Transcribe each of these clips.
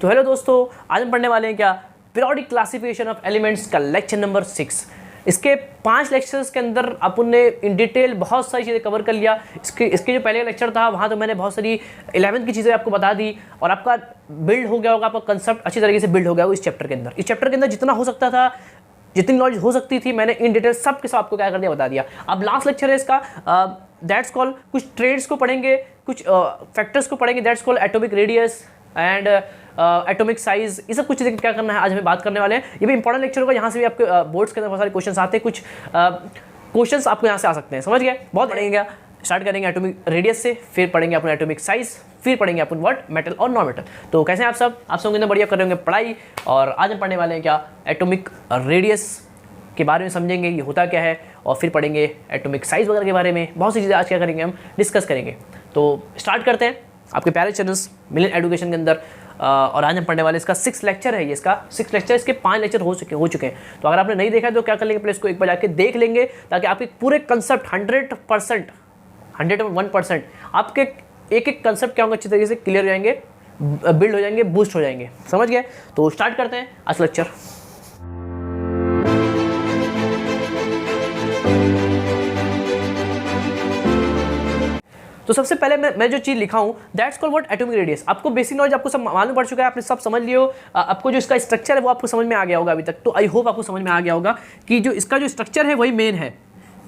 तो हेलो दोस्तों, आज हम पढ़ने वाले हैं क्या, पीरियोडिक क्लासिफिकेशन ऑफ एलिमेंट्स का लेक्चर नंबर 6। इसके 5 लेक्चर्स के अंदर अपन ने इन डिटेल बहुत सारी चीज़ें कवर कर लिया। इसके जो पहले लेक्चर था वहाँ तो मैंने बहुत सारी 11th की चीज़ें आपको बता दी और आपका बिल्ड हो गया होगा, आपका कंसेप्ट अच्छी तरीके से बिल्ड हो गया होगा इस चैप्टर के अंदर। इस चैप्टर के अंदर जितना हो सकता था, जितनी नॉलेज हो सकती थी, मैंने इन डिटेल सब के सब आपको क्या कर दिया, बता दिया। अब लास्ट लेक्चर है इसका, दैट्स कॉल, कुछ ट्रेड्स को पढ़ेंगे, कुछ फैक्टर्स को पढ़ेंगे, that's call atomic radius and atomic size. ये सब कुछ चीज़ें क्या करना है आज हमें बात करने वाले हैं। ये भी इंपॉर्टेंट लेक्चर होगा, यहाँ से भी आपके बोर्ड्स के अंदर बहुत सारे क्वेश्चन आते हैं, कुछ क्वेश्चन आपको यहाँ से आ सकते हैं, समझ गए। बहुत पढ़ेंगे, स्टार्ट करेंगे एटॉमिक रेडियस से, फिर पढ़ेंगे अपन एटॉमिक साइज, फिर पढ़ेंगे अपन व्हाट, मेटल और नॉन मेटल। तो कैसे हैं आप सब कितना बढ़िया कर रहे होंगे पढ़ाई। और आज हम पढ़ने वाले हैं क्या, एटॉमिक रेडियस के बारे में समझेंगे ये होता क्या है, और फिर पढ़ेंगे एटॉमिक साइज वगैरह के बारे में। बहुत सी चीज़ें आज क्या करेंगे, हम डिस्कस करेंगे। तो स्टार्ट करते हैं आपके प्यारे चैनल्स मिलियन एजुकेशन के अंदर। और आज हम पढ़ने वाले, इसका 6 लेक्चर है, ये इसका 6 लेक्चर, इसके 5 लेक्चर हो चुके हैं। तो अगर आपने नहीं देखा है तो क्या कर लेंगे, प्लीज़ इसको एक बार जाके देख लेंगे, ताकि आपके पूरे कंसेप्ट 100%, 101% आपके एक एक कंसेप्ट क्या होंगे अच्छी तरीके से क्लियर हो जाएंगे, बिल्ड हो जाएंगे, बूस्ट हो जाएंगे, समझ गए। तो स्टार्ट करते हैं आज लेक्चर। तो सबसे पहले मैं जो चीज़ लिखा हूँ, that's called what, atomic radius. आपको बेसिक नॉलेज आपको सब मालूम पड़ चुका है, आपने सब समझ लियो। आपको जो इसका स्ट्रक्चर है वो आपको समझ में आ गया होगा अभी तक। तो आई होप आपको समझ में आ गया होगा कि जो इसका जो स्ट्रक्चर है वही मेन है।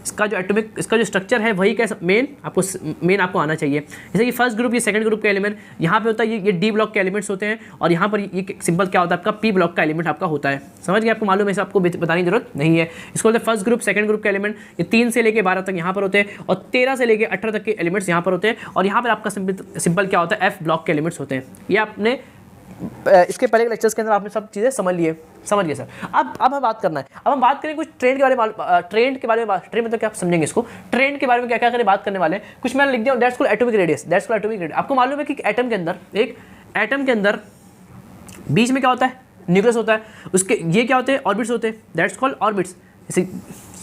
इसका जो एटॉमिक, इसका जो स्ट्रक्चर है वही क्या मेन आपको आना चाहिए। जैसे कि फर्स्ट ग्रुप, ये सेकंड ग्रुप का एलिमेंट यहाँ पे होता है, ये डी ब्लॉक के एलिमेंट्स होते हैं, और यहाँ पर ये सिंपल क्या होता है, आपका पी ब्लॉक का एलिमेंट आपका होता है। समझ गए, आपको मालूम है, आपको बताने की जरूरत नहीं है। इसको बोलते हैं फर्स्ट ग्रुप, सेकंड ग्रुप के एलिमेंट। ये 3 से लेकर 12 तक यहाँ पर होते हैं, और 13 से लेकर 18 तक के एलिमेंट्स यहाँ पर होते हैं। और यहाँ पर आपका सिंपल क्या होता है, एफ ब्लॉक के एलिमेंट्स होते हैं। ये आपने इसके पहले लेक्चर्स के अंदर आपने सब चीज़ें समझ लिए सर। अब हमें बात करना है, अब हम बात करें कुछ ट्रेंड के बारे में। ट्रेंड मतलब क्या, आप समझेंगे इसको। ट्रेंड के बारे में क्या क्या करें, बात करने वाले हैं। कुछ मैंने लिख दिया, that's called atomic radius, that's called atomic radius. आपको मालूम है कि एटम के अंदर, एक एटम के अंदर बीच में क्या होता है, न्यूक्लियस होता है। उसके ये क्या होते हैं, ऑर्बिट्स होते हैं, दैट्स कॉल्ड ऑर्बिट्स। जैसे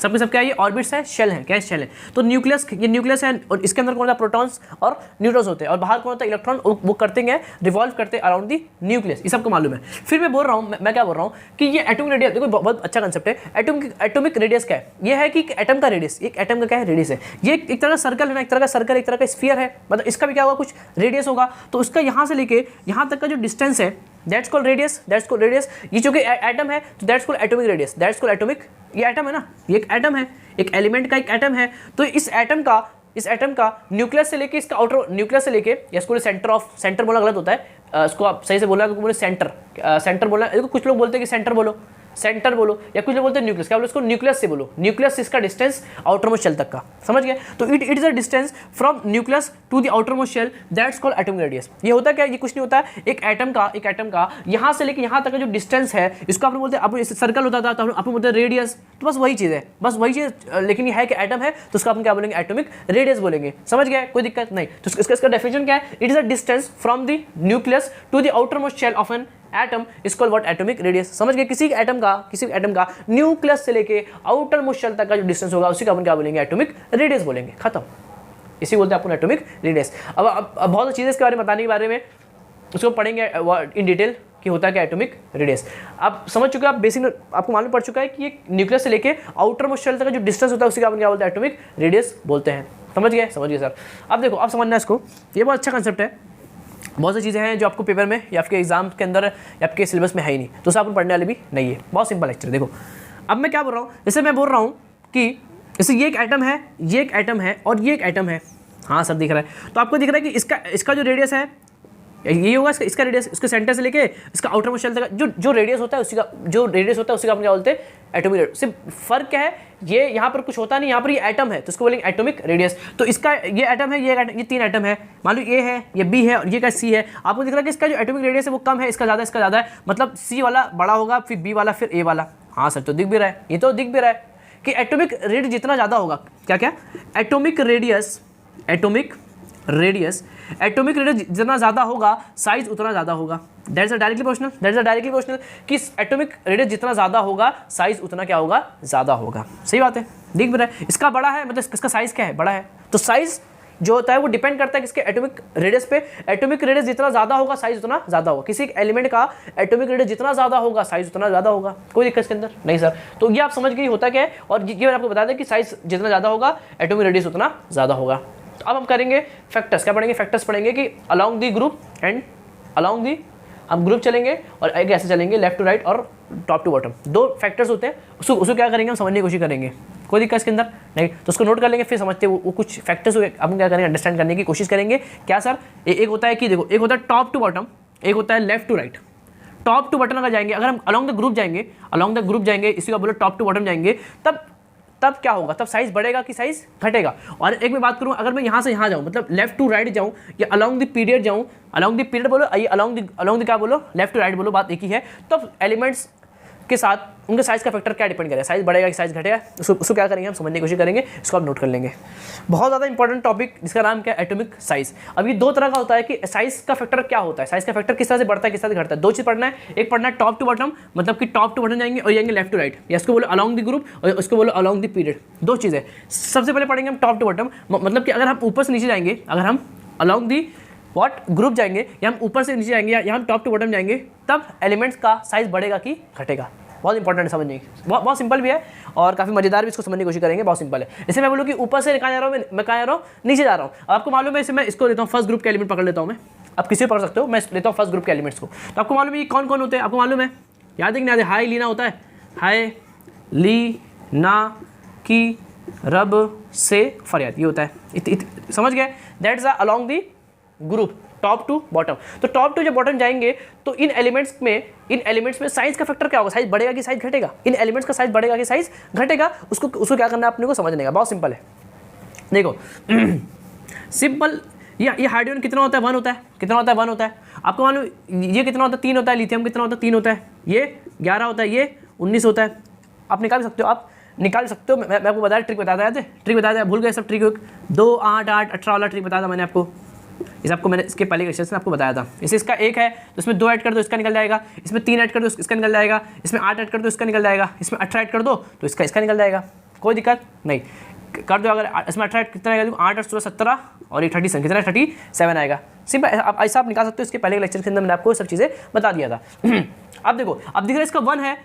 सब क्या, ये ऑर्बिट्स है, शेल है, क्या है, शेल है। तो न्यूक्लियस, ये न्यूक्लियस है, और इसके अंदर कौन होता है, प्रोटॉन्स और न्यूट्रॉन्स होते हैं, और बाहर कौन होता है, इलेक्ट्रॉन। वो करते हैं, रिवॉल्व करते हैं अराउंड दी न्यूक्लियस। ये सबको मालूम है। फिर मैं बोल रहा हूँ, मैं क्या बोल रहा हूँ कि ये एटॉमिक रेडियस, देखो बहुत अच्छा कंसेप्ट है। एटॉमिक रेडियस क्या है, ये है कि एटम का रेडियस, एक एटम का क्या है, रेडियस है। ये एक तरह का सर्कल है ना, एक तरह का सर्कल, एक तरह का स्फीयर है, मतलब इसका भी क्या होगा, कुछ रेडियस होगा। तो उसका यहाँ से लेके यहाँ तक का जो डिस्टेंस है, that's called radius, that's called radius. ये चूंकि एटम है तो that's called atomic radius, that's called atomic. ये एटम है ना, ये एक एटम है, एक एलिमेंट का एक एटम है। तो इस एटम का न्यूक्लियस से लेके इसका आउटर न्यूक्लियस से लेके, इसको सेंटर बोलना गलत होता है, इसको आप सही से बोलना, क्योंकि बोले सेंटर बोलना। देखो कुछ लोग बोलते हैं कि सेंटर बोलो, या कुछ लोग बोलते हैं न्यूक्लियस। क्या बोलो, इसको न्यूक्लियस से बोलो। न्यूक्लियस से इसका डिस्टेंस आउटर मोस्ट शेल तक का, समझ गए। तो it is a distance from nucleus to the outer most shell, that's called atomic radius. ये होता क्या, ये कुछ नहीं होता, एक एटम का यहाँ से लेके यहाँ तक का जो डिस्टेंस है, इसको आपने बोलते हैं, आप सर्कल होता था तो आपने बोलते हैं रेडियस। तो बस वही चीज़ है, लेकिन ये है कि एटम है तो उसका अपन क्या बोलेंगे, एटॉमिक रेडियस बोलेंगे, समझ गए, कोई दिक्कत नहीं। तो इसका डेफिनेशन क्या है, it is a distance from the nucleus to the outer most shell of an atom is called what, atomic radius. समझ गए, किसी एटम का न्यूक्लियस से लेके आउटर मोस्ट शेल तक का जो डिस्टेंस होगा उसी का अपन क्या बोलेंगे, एटॉमिक रेडियस बोलेंगे, खत्म। इसी बोलते हैं अपन एटॉमिक रेडियस। अब बहुत सी चीज़ें इसके बारे में बताने के बारे में उसको पढ़ेंगे इन डिटेल कि होता है क्या एटॉमिक रेडियस। आप समझ चुके हैं, आप बेसिक आपको मालूम पड़ चुका है कि ये न्यूक्लियस से लेके आउटर मोस्ट शेल तक का जो डिस्टेंस होता है उसी का अपन क्या बोलते हैं, एटॉमिक रेडियस बोलते हैं। समझ गए सर। अब देखो, अब समझना इसको, ये बहुत अच्छा कंसेप्ट है। बहुत सी चीज़ें हैं जो आपको पेपर में या आपके एग्जाम के अंदर या आपके सिलेबस में है ही नहीं, तो उसे आप पढ़ने वाले भी नहीं है। बहुत सिंपल लेक्चर। देखो अब मैं क्या बोल रहा हूँ, जैसे मैं बोल रहा हूँ कि जैसे ये एक एटम है, ये एक एटम है, और ये एक एटम है। हाँ सब दिख रहा है। तो आपको दिख रहा है कि इसका जो रेडियस है ये होगा, इसका रेडियस, इसके सेंटर से लेके इसका आउटर मोस्ट शेल तक जो रेडियस होता है उसी का हम क्या बोलते हैं, एटॉमिक रेडियस। सिर्फ फर्क क्या है, ये यहाँ पर कुछ होता नहीं, यहाँ पर ये एटम है तो इसको बोलेंगे एटॉमिक रेडियस। तो इसका ये एटम है, ये 3 एटम है, मान लो ये है, ये बी है और ये का सी है। आपको दिख रहा है कि इसका जो एटॉमिक रेडियस है वो कम है, इसका ज़्यादा है, मतलब सी वाला बड़ा होगा, फिर बी वाला, फिर ए वाला। हाँ सर, तो दिख भी रहा है, ये तो दिख भी रहा है कि एटॉमिक रेडियस जितना ज़्यादा होगा, क्या एटॉमिक रेडियस जितना ज़्यादा होगा, साइज उतना ज़्यादा होगा। दैट्स अ डायरेक्टली प्रोपोर्शनल कि एटॉमिक रेडियस जितना ज़्यादा होगा, साइज उतना क्या होगा, ज़्यादा होगा। सही बात है, दिख भी रहा है। इसका बड़ा है, मतलब इसका साइज क्या है, बड़ा है, तो साइज जो होता है वो डिपेंड करता है किसके, एटॉमिक रेडियस पे। एटॉमिक रेडियस जितना ज़्यादा होगा साइज उतना ज़्यादा होगा, किसी एक एलिमेंट का एटॉमिक रेडियस जितना ज़्यादा होगा साइज उतना ज़्यादा होगा। कोई दिक्कत इसके अंदर नहीं सर। तो ये आप समझ गए होता क्या है, और ये मैंने आपको बता दें कि साइज जितना ज़्यादा होगा एटॉमिक रेडियस उतना ज़्यादा होगा। तो अब हम करेंगे फैक्टर्स, क्या पढ़ेंगे, फैक्टर्स पढ़ेंगे कि along the group and along the, हम ग्रुप चलेंगे और एक ऐसे चलेंगे लेफ्ट टू राइट और टॉप टू बॉटम, दो फैक्टर्स होते हैं। उसको क्या करेंगे हम समझने की कोशिश करेंगे, कोई दिक्कत इसके अंदर नहीं। तो उसको नोट कर लेंगे, फिर समझते वो कुछ फैक्टर्स हम क्या करेंगे अंडरस्टैंड करने की कोशिश करेंगे। क्या सर, एक होता है कि देखो, एक होता है टॉप टू बॉटम, एक होता है left to right. Top to bottom अगर जाएंगे, अगर हम अलॉन्ग द ग्रुप जाएंगे, अलॉन्ग द ग्रुप जाएंगे, इसी का बोलो टॉप टू बॉटम जाएंगे, तब क्या होगा, तब साइज बढ़ेगा कि साइज घटेगा। और एक मैं बात करूँ, अगर मैं यहाँ से यहाँ जाऊँ, मतलब लेफ्ट टू राइट जाऊँ या अलॉन्ग द पीरियड जाऊँ, अलॉन्ग द पीरियड बोलो, अलॉन्ग द क्या बोलो, लेफ्ट टू राइट बोलो, बात एक ही है। तब एलिमेंट्स के साथ उनके साइज का फैक्टर क्या डिपेंड करेगा, साइज बढ़ेगा कि साइज घटेगा, उसको क्या करेंगे हम समझने की कोशिश करेंगे, इसको आप नोट कर लेंगे। बहुत ज़्यादा इंपॉर्टेंट टॉपिक जिसका नाम क्या है, एटॉमिक साइज। अब ये दो तरह का होता है कि साइज का फैक्टर क्या होता है, साइज का फैक्टर किस तरह से बढ़ता है किस तरह से घटता है। दो चीज़ पढ़ना है, एक पढ़ना है टॉप टू बॉटम, मतलब कि टॉप टू बॉटम जाएंगे और जाएंगे लेफ्ट टू राइट, या इसको बोलो अलॉन्ग द ग्रुप और उसको बोलो अलॉन्ग द पीरियड। दो चीज़ें सबसे पहले पढ़ेंगे हम टॉप टू बॉटम, मतलब कि अगर हम ऊपर से नीचे जाएंगे, अगर हम अलॉन्ग दी ग्रुप जाएंगे, या हम ऊपर से नीचे जाएंगे, या हम टॉप टू बॉटम जाएंगे, तब एलिमेंट्स का साइज बढ़ेगा कि घटेगा। बहुत इंपॉर्टेंट है समझने की, बहुत सिंपल भी है और काफ़ी मजेदार भी, इसको समझने की कोशिश करेंगे, बहुत सिंपल है। जैसे मैं बोलूँ कि ऊपर से कहाँ जा रहा हूँ, मैं कहाँ जा रहा हूँ, नीचे जा रहा हूँ। अब आपको मालूम है, इसे मैं इसको लेता हूँ फर्स्ट ग्रुप के एलिमेंट पकड़ लेता हूँ मैं, आप किसी भी पकड़ सकते हो, मैं लेता हूँ फर्स्ट ग्रुप के एलिमेंट्स को। तो आपको मालूम है ये कौन कौन होते हैं, आपको मालूम है, याद है कि नहीं याद है, हाई लीना होता है, हाय ली ना की रब से फरियाद, ये होता है, समझ गए, that's a along the group top to bottom. तो टॉप टू जब बॉटम जाएंगे तो इन एलिमेंट्स में साइज का फैक्टर क्या होगा, साइज बढ़ेगा कि साइज घटेगा, इन एलिमेंट्स का साइज बढ़ेगा कि साइज घटेगा, उसको क्या करना है अपने को समझने का, बहुत सिंपल है। देखो सिंपल, ये हाइड्रोजन कितना होता है, 1 होता है, कितना होता है, 1 होता है। आपको मालूम ये कितना होता है, 3 होता है, लिथियम कितना होता है, 3 होता है, ये 11 होता है, ये 19 होता है। आप निकाल सकते हो, आप निकाल सकते हो, मैं आपको बताया, ट्रिक बताया था, ट्रिक बताया था, भूल गए सब ट्रिक, 2 8 8 18 वाला ट्रिक बताया था मैंने आपको, इस आपको मैंने इसके पहले लेक्चर में आपको बताया था। इसे इसका 1 है तो इसमें 2 ऐड कर दो, इसका निकल जाएगा, इसमें 3 ऐड कर दो, इसका निकल जाएगा, इसमें 8 ऐड कर दो, इसका निकल जाएगा, इसमें 18 ऐड कर दो तो इसका निकल जाएगा, कोई दिक्कत नहीं, कर दो। अगर इसमें 18 ऐड कितना आएगा, 8 8 16 17 और ये 37 कितना, 37 आएगा, सिंपल। ऐसा आप निकाल सकते हो, इसके पहले लेक्चर के अंदर मैंने आपको सब चीज़ें बता दिया था। अब देखो, अब दिख रहा है इसका 1 है,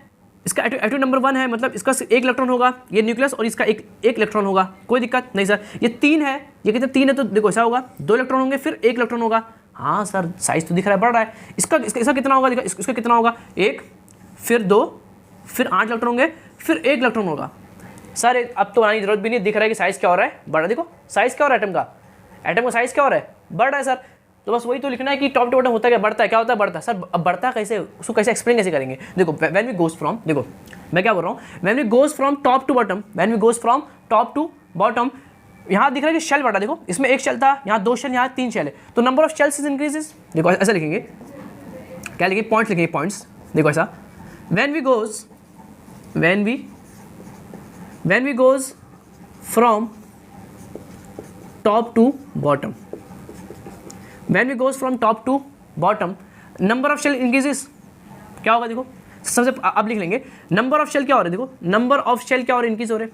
इसका एटॉमिक नंबर 1 है, मतलब इसका 1 इलेक्ट्रॉन होगा, ये न्यूक्लियस, और इसका एक इलेक्ट्रॉन होगा, कोई दिक्कत नहीं सर। ये 3 है, ये कितने 3 है, तो देखो ऐसा होगा, 2 इलेक्ट्रॉन होंगे फिर 1 इलेक्ट्रॉन होगा। हाँ सर, साइज तो दिख रहा है, बढ़ रहा है। इसका कितना होगा, इसका कितना होगा, 1 फिर 2 फिर 8 इलेक्ट्रॉन होंगे फिर 1 इलेक्ट्रॉन होगा। सर अब तो बनाने की जरूरत भी नहीं, दिख रहा है कि साइज क्या हो रहा है, बढ़ रहा है। देखो साइज क्या हो रहा है, एटम का साइज क्या हो रहा है, बढ़ रहा है सर। तो बस वही तो लिखना है कि टॉप टू बॉटम होता है क्या, बढ़ता है, क्या होता है, बढ़ता है। सर अब बढ़ता है कैसे, उसको कैसे एक्सप्लेन कैसे करेंगे। देखो व्हेन वी गोज फ्रॉम, देखो मैं क्या बोल रहा हूँ, when we goes from top to bottom, when we goes from top to bottom, यहाँ दिख रहा है कि शेल बढ़ा, देखो इसमें 1 शेल था, यहाँ 2 शेल, यहाँ 3 शेल है, तो number of shells is increases. देखो ऐसा लिखेंगे, क्या लिखेंगे, पॉइंट्स लिखेंगे, पॉइंट्स। देखो ऐसा, when we goes from top to bottom, when we goes from top to bottom, number of shell increases. क्या होगा, देखो सबसे अब लिख लेंगे, नंबर ऑफ शेल क्या हो रहा है, देखो नंबर ऑफ शेल क्या हो रहा है, इंक्रीज हो रहे हैं,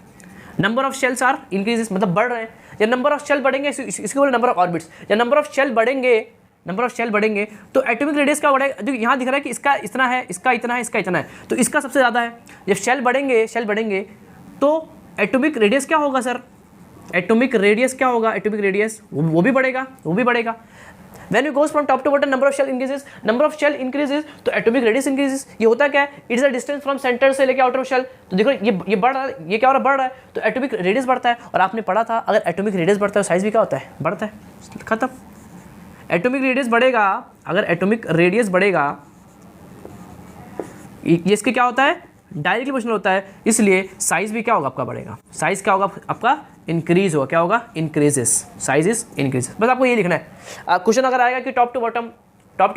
number of shells are increases, मतलब बढ़ रहे हैं। जब नंबर ऑफ शेल बढ़ेंगे, इसको बोले नंबर ऑफ ऑर्बिट्स, जब नंबर ऑफ शेल बढ़ेंगे तो एटॉमिक रेडियस क्या बढ़ेगा। देखो यहाँ दिख रहा है कि इसका इतना है, इसका इतना है, इसका इतना है, तो इसका सबसे ज़्यादा है। जब शेल बढ़ेंगे तो एटॉमिक रेडियस क्या होगा सर, एटॉमिक रेडियस क्या होगा, एटॉमिक रेडियस वो भी बढ़ेगा। When we goes from top to bottom, number of shell increases, तो atomic radius increases। ये होता क्या है, it is a distance from center से लेके outer shell। तो देखो ये बढ़ रहा है, ये क्या हो रहा है, बढ़ रहा है, तो एटॉमिक रेडियस बढ़ता है। और आपने पढ़ा था, अगर एटॉमिक रेडियस बढ़ता है साइज भी क्या होता है, बढ़ता है, खत्म। एटॉमिक रेडियस बढ़ेगा, अगर एटॉमिक रेडियस बढ़ेगा, ये इसके क्या होता है, डायरेक्टली प्रोपोर्शनल होता है, इसलिए साइज भी क्या होगा आपका, बढ़ेगा। साइज क्या होगा आपका, इंक्रीज होगा, क्या होगा, इंक्रीजेस, साइज इज इंक्रीजेस। बस आपको ये लिखना है। क्वेश्चन अगर आएगा कि top to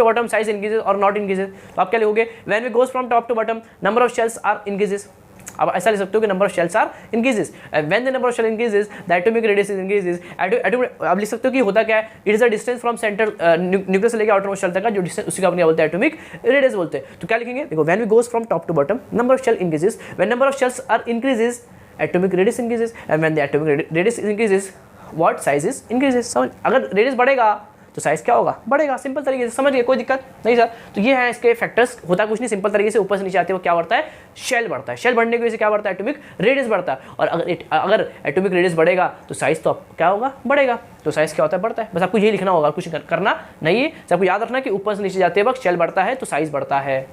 bottom size increases और नॉट इंक्रीजेस, तो आप क्या लिखोगे, when we goes from top to bottom number of shells are increases. अब ऐसा लिख सकते हो कि number of shells are increases, when the number of shell increases the atomic radius is increases. अब लिख सकते हो कि होता क्या है, it is a distance from centre nucleus से लेकर आउटर मोस्ट शेल तक का जो डिस्टेंस, उसी का अपने बोलते हैं एटॉमिक रेडियस बोलते हैं। तो क्या लिखेंगे, देखो when we goes from top to bottom number of shell increases, when number of shells are increases atomic radius increases, and when the atomic radius increases what size is increases. समझ, अगर radius बढ़ेगा तो size क्या होगा, बढ़ेगा। Simple तरीके से समझ गए, कोई दिक्कत नहीं सर। तो ये है इसके फैक्टर्स, होता कुछ नहीं, सिंपल तरीके से ऊपर से नीचे आते हैं वो क्या बढ़ता है, शेल बढ़ता है। शेल बढ़ने की वजह से क्या बढ़ता है, एटॉमिक रेडियस बढ़ता है। और अगर एटॉमिक रेडियस बढ़ेगा तो साइज़ तो क्या होगा, बढ़ेगा। तो साइज़ क्या होता है, बढ़ता है। बस आपको ये लिखना होगा, कुछ करना नहीं है। आपको याद रखना कि ऊपर से नीचे जाते वक्त शेल बढ़ता है तो साइज़ बढ़ता है।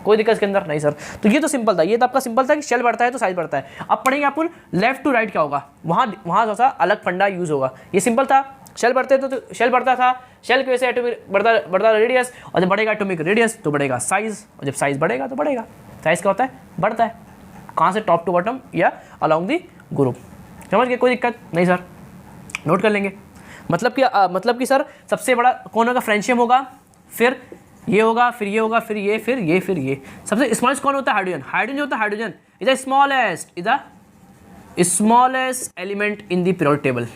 कोई दिक्कत इसके अंदर नहीं सर। तो ये तो सिंपल था, ये तो आपका सिंपल था कि शेल बढ़ता है तो साइज बढ़ता है। अब पढ़ेंगे अपन लेफ्ट टू राइट क्या होगा, वहाँ थोड़ा सा अलग फंडा यूज होगा। ये सिंपल था, शेल बढ़ते तो शेल बढ़ता था, शेल की वजह से एटॉमिक बढ़ता रेडियस, और जब बढ़ेगा एटॉमिक रेडियस तो बढ़ेगा साइज, और जब साइज बढ़ेगा तो बढ़ेगा साइज क्या होता है, बढ़ता है। कहाँ से, टॉप टू बॉटम या अलॉन्ग दी ग्रुप। समझ गए, कोई दिक्कत नहीं सर, नोट कर लेंगे। मतलब कि सर सबसे बड़ा कौन होगा, फ्रेंशियम होगा, फिर ये होगा, फिर ये होगा, फिर ये, फिर ये, फिर ये। सबसे स्मॉलेस्ट कौन होता है, हाइड्रोजन। हाइड्रोजन जो होता है, hydrogen is the smallest element in the periodic table.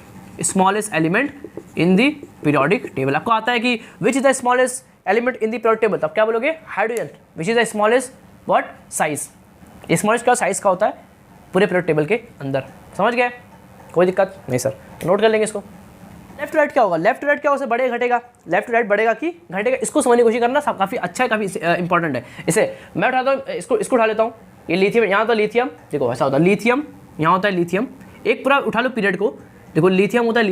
Smallest element in the periodic table. आपको आता है कि which is the smallest element in the periodic table, तब क्या बोलोगे, hydrogen. Which is the smallest what, size. Smallest का size का होता है पूरे पीरियोडिक टेबल के अंदर। समझ गए, कोई दिक्कत नहीं सर, नोट कर लेंगे इसको। लेफ्ट राइट क्या होगा, लेफ्ट राइट क्या होगा, बढ़ेगा घटेगा, लेफ्ट राइट बढ़ेगा कि घटेगा, इसको समझने की कोशिश करना काफ़ी अच्छा है, काफ़ी इंपॉर्टेंट है। इसे मैं उठाता हूँ, इसको उठा लेता हूँ। ये लिथियम, यहाँ होता है लिथियम, देखो ऐसा होता है लिथियम, यहाँ होता है लिथियम। एक पूरा उठा लो पीरियड को, देखो लिथियम होता है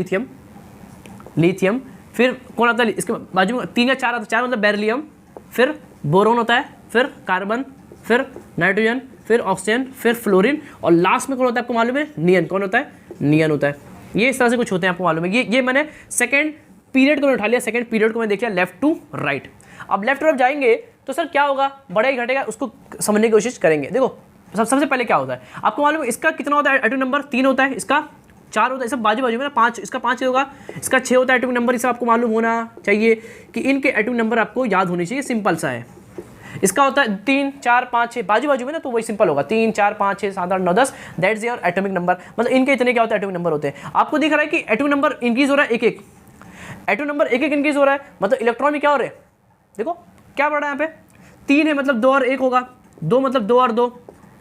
लिथियम, फिर कौन आता है इसके बाजू में, 3 या 4 आता है, 4 मतलब बेरिलियम, फिर बोरोन होता है, फिर कार्बन, फिर नाइट्रोजन, फिर ऑक्सीजन, फिर फ्लोरीन, और लास्ट में कौन होता है आपको मालूम है, नियन। कौन होता है, नियन होता है। ये इस तरह से कुछ होते हैं, आपको मालूम है। ये मैंने सेकंड पीरियड को उठा लिया, सेकंड पीरियड को मैंने देख लिया लेफ्ट टू राइट। अब लेफ्ट तरफ जाएंगे तो सर क्या होगा, बढ़ेगा घटेगा, उसको समझने की कोशिश करेंगे। देखो सबसे पहले क्या होता है आपको मालूम है, इसका कितना होता है एटॉमिक नंबर, 3 होता है, इसका 4 होता है, सब बाजू में ना 5, इसका 5 होगा, इसका 6 होता है एटॉमिक नंबर। इसे आपको मालूम होना चाहिए कि इनके एटॉमिक नंबर आपको याद होने चाहिए, सिंपल सा है। इसका होता है 3, 4, 5, 6 बाजू में ना, तो वही सिंपल होगा 3, 4, 5, 6, 7, 8, 9, 10। That's your atomic number. मतलब इनके इतने क्या होते हैं एटॉमिक नंबर होते हैं। आपको दिख रहा है कि एटॉमिक नंबर इंक्रीज हो रहा है, एक एटॉमिक नंबर एक इंक्रीज हो रहा है, मतलब इलेक्ट्रॉन भी क्या हो रहे हैं, देखो क्या बढ़ रहा है यहाँ पे, 3 है मतलब 2 और 1 होगा, 2 मतलब 2 और 2,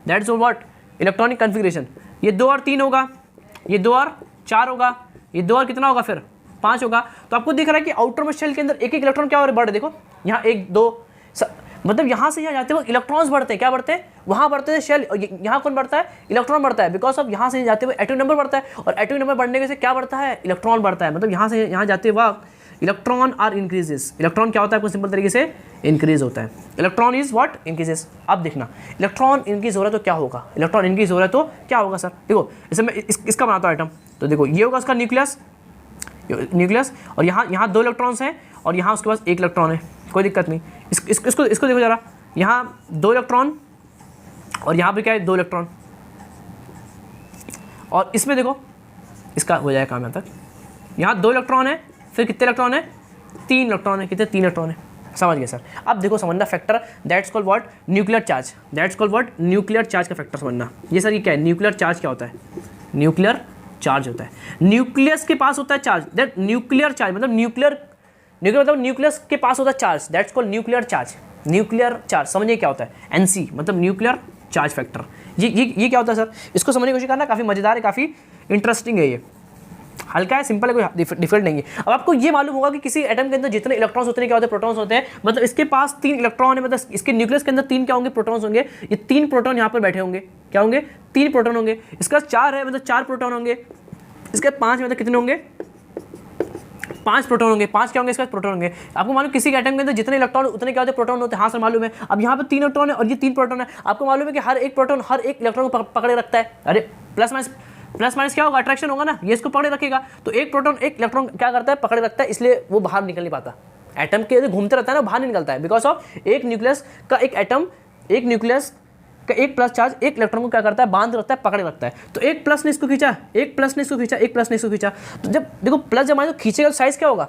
दैट्स व्हाट इलेक्ट्रॉनिक कन्फिग्रेशन। ये 2 और 3 होगा, ये 2 और 4 होगा, ये 2 और कितना होगा, फिर 5 होगा। तो आपको दिख रहा है कि आउटर मोस्ट शेल के अंदर एक इलेक्ट्रॉन क्या हो रहा है, बढ़, देखो यहाँ 1, 2, मतलब यहाँ से यहाँ जाते हुए इलेक्ट्रॉन्स बढ़ते हैं, क्या बढ़ते हैं, वहाँ बढ़ते हैं शेल, यहाँ कौन बढ़ता है, इलेक्ट्रॉन बढ़ता है, बिकॉज ऑफ यहाँ से जाते हुए एटॉमिक नंबर बढ़ता है, और एटॉमिक नंबर बढ़ने से क्या बढ़ता है, इलेक्ट्रॉन बढ़ता है। मतलब यहाँ से यहाँ जाते वक्त इलेक्ट्रॉन आर इंक्रीजेस। इलेक्ट्रॉन क्या होता है, आपको सिंपल तरीके से इंक्रीज होता है। Electron is what, increases. अब देखना इलेक्ट्रॉन इंक्रीज हो रहा है तो क्या होगा, इलेक्ट्रॉन इंक्रीज हो रहा है तो क्या होगा सर, देखो जैसे मैं इसका बनाता हूँ आइटम, तो देखो ये होगा उसका न्यूक्लियस, और यहाँ 2 इलेक्ट्रॉन्स हैं, और यहाँ उसके पास 1 इलेक्ट्रॉन है, कोई दिक्कत नहीं। इसको देखो जरा, यहाँ 2 इलेक्ट्रॉन, और यहाँ पे क्या है, 2 इलेक्ट्रॉन, और इसमें देखो इसका हो जाएगा काम यहाँ तक। यहाँ 2 इलेक्ट्रॉन है, फिर कितने इलेक्ट्रॉन है, 3 इलेक्ट्रॉन है, कितने, 3 इलेक्ट्रॉन है। समझ गए सर। अब देखो समझना factor, that's called what, nuclear charge. That's called what, nuclear charge का फैक्टर समझना। ये सर ये क्या है, न्यूक्लियर चार्ज क्या होता है, न्यूक्लियर चार्ज होता है, न्यूक्लियस के पास होता है चार्ज। दैट न्यूक्लियर चार्ज मतलब न्यूक्लियर मतलब न्यूक्लियस के पास होता है charge, that's called nuclear charge. Nuclear charge समझिए क्या होता है, NC मतलब न्यूक्लियर चार्ज फैक्टर। ये क्या होता है सर, इसको समझने की कोशिश करना, काफ़ी मजेदार है, काफ़ी इंटरेस्टिंग है। ये हल्का है, सिंपल है, कोई डिफरेंट नहीं है। अब आपको ये मालूम होगा कि किसी एटम के अंदर जितने इलेक्ट्रॉन्स होते हैं क्या होते हैं, प्रोटॉन्स होते हैं। मतलब इसके पास 3 इलेक्ट्रॉन है, मतलब इसके न्यूक्लियस के अंदर 3 क्या होंगे, प्रोटॉन्स होंगे। ये 3 प्रोटॉन यहाँ पर बैठे होंगे, क्या होंगे, 3 प्रोटॉन होंगे। इसका 4 है, मतलब 4 प्रोटॉन होंगे। इसके 5 मतलब कितने होंगे, 5 प्रोटॉन होंगे। 5 क्या होंगे, इसके प्रोटॉन होंगे। आपको मालूम किसी एटम के अंदर जितने इलेक्ट्रॉन उतने क्या होते हैं, प्रोटॉन होते हैं। हाँ सर मालूम है। अब यहाँ पे 3 इलेक्ट्रॉन है और ये 3 प्रोटॉन है। आपको मालूम है कि हर एक प्रोटॉन हर एक इलेक्ट्रॉन को पकड़े रखता है। अरे प्लस माइनस क्या होगा, अट्रैक्शन होगा ना, ये इसको पकड़े रखेगा। तो एक प्रोटॉन एक इलेक्ट्रॉन क्या करता है, पकड़े रखता है, इसलिए वो बाहर निकल नहीं पाता। एटम के घूमते रहता है ना, बाहर नहीं निकलता है, बिकॉज ऑफ एक न्यूक्लियस का एक एटम, एक न्यूक्लियस का एक प्लस चार्ज एक इलेक्ट्रॉन को क्या करता है, बांध रखता है, पकड़े रखता है। तो एक प्लस ने इसको खींचा, एक प्लस ने इसको खींचा, एक प्लस ने इसको खींचा। तो जब देखो प्लस जब आए तो खींचेगा तो साइज क्या होगा,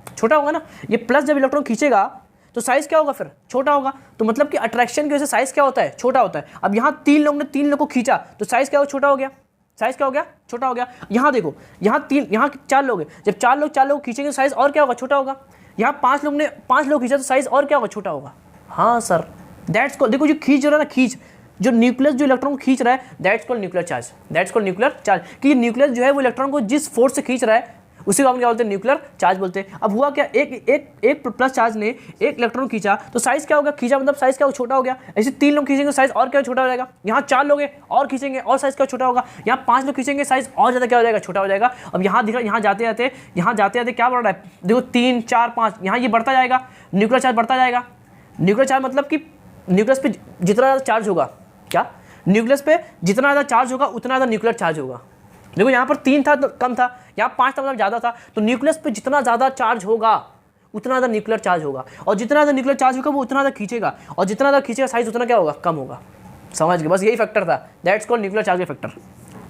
छोटा होगा ना। ये प्लस जब इलेक्ट्रॉन खींचेगा तो साइज क्या होगा, फिर छोटा होगा। तो मतलब कि अट्रैक्शन की वजह से साइज क्या होता है, छोटा होता है। अब यहाँ 3 लोग ने 3 लोग को खींचा तो साइज क्या हो, छोटा हो गया। साइज क्या हो गया, छोटा हो गया। यहाँ देखो, यहाँ 4 लोग हैं, जब 4 लोग खींचेंगे तो साइज और क्या होगा, छोटा होगा। यहाँ 5 लोग खींचा तो साइज और क्या होगा, छोटा होगा। हाँ सर, दैट्स को देखो जो खींच रहा है ना, जो न्यूक्लियस जो इलेक्ट्रॉन को खींच रहा है that's called nuclear charge, that's called nuclear charge. कि न्यूक्लियस जो है वो इलेक्ट्रॉन को जिस फोर्स से खींच रहा है उसी को हम क्या बोलते हैं, न्यूक्लियर चार्ज बोलते हैं। अब हुआ क्या, एक प्लस चार्ज ने एक इलेक्ट्रॉन खींचा तो साइज क्या होगा, खींचा मतलब साइज क्या छोटा हो गया। ऐसे 3 लोग खींचेंगे साइज और क्या छोटा हो जाएगा, यहाँ 4 लोग और खींचेंगे और साइज क्या छोटा होगा, यहाँ 5 लोग खींचेंगे साइज और ज़्यादा क्या हो जाएगा, छोटा हो जाएगा। अब यहाँ दिख रहा है, यहाँ जाते जाते क्या बढ़ रहा है, देखो 3 4 5 यहाँ ये बढ़ता जाएगा, न्यूक्लियर चार्ज बढ़ता जाएगा। न्यूक्लियर चार्ज मतलब कि न्यूक्लियस पे जितना ज़्यादा चार्ज होगा, क्या न्यूक्लियस पे जितना ज़्यादा चार्ज होगा उतना ज़्यादा न्यूक्लियर चार्ज होगा। देखो यहाँ पर 3 था तो कम था, यहाँ 5 था मतलब ज़्यादा था। तो न्यूक्लियस पे जितना ज़्यादा चार्ज होगा उतना ज़्यादा न्यूक्लियर चार्ज होगा, और जितना ज़्यादा न्यूक्लियर चार्ज होगा वो उतना ज़्यादा खींचेगा, और जितना ज़्यादा खींचेगा साइज उतना क्या होगा, कम होगा। समझ गए, बस यही फैक्टर था, दैट्स कॉल्ड न्यूक्लियर चार्ज का फैक्टर,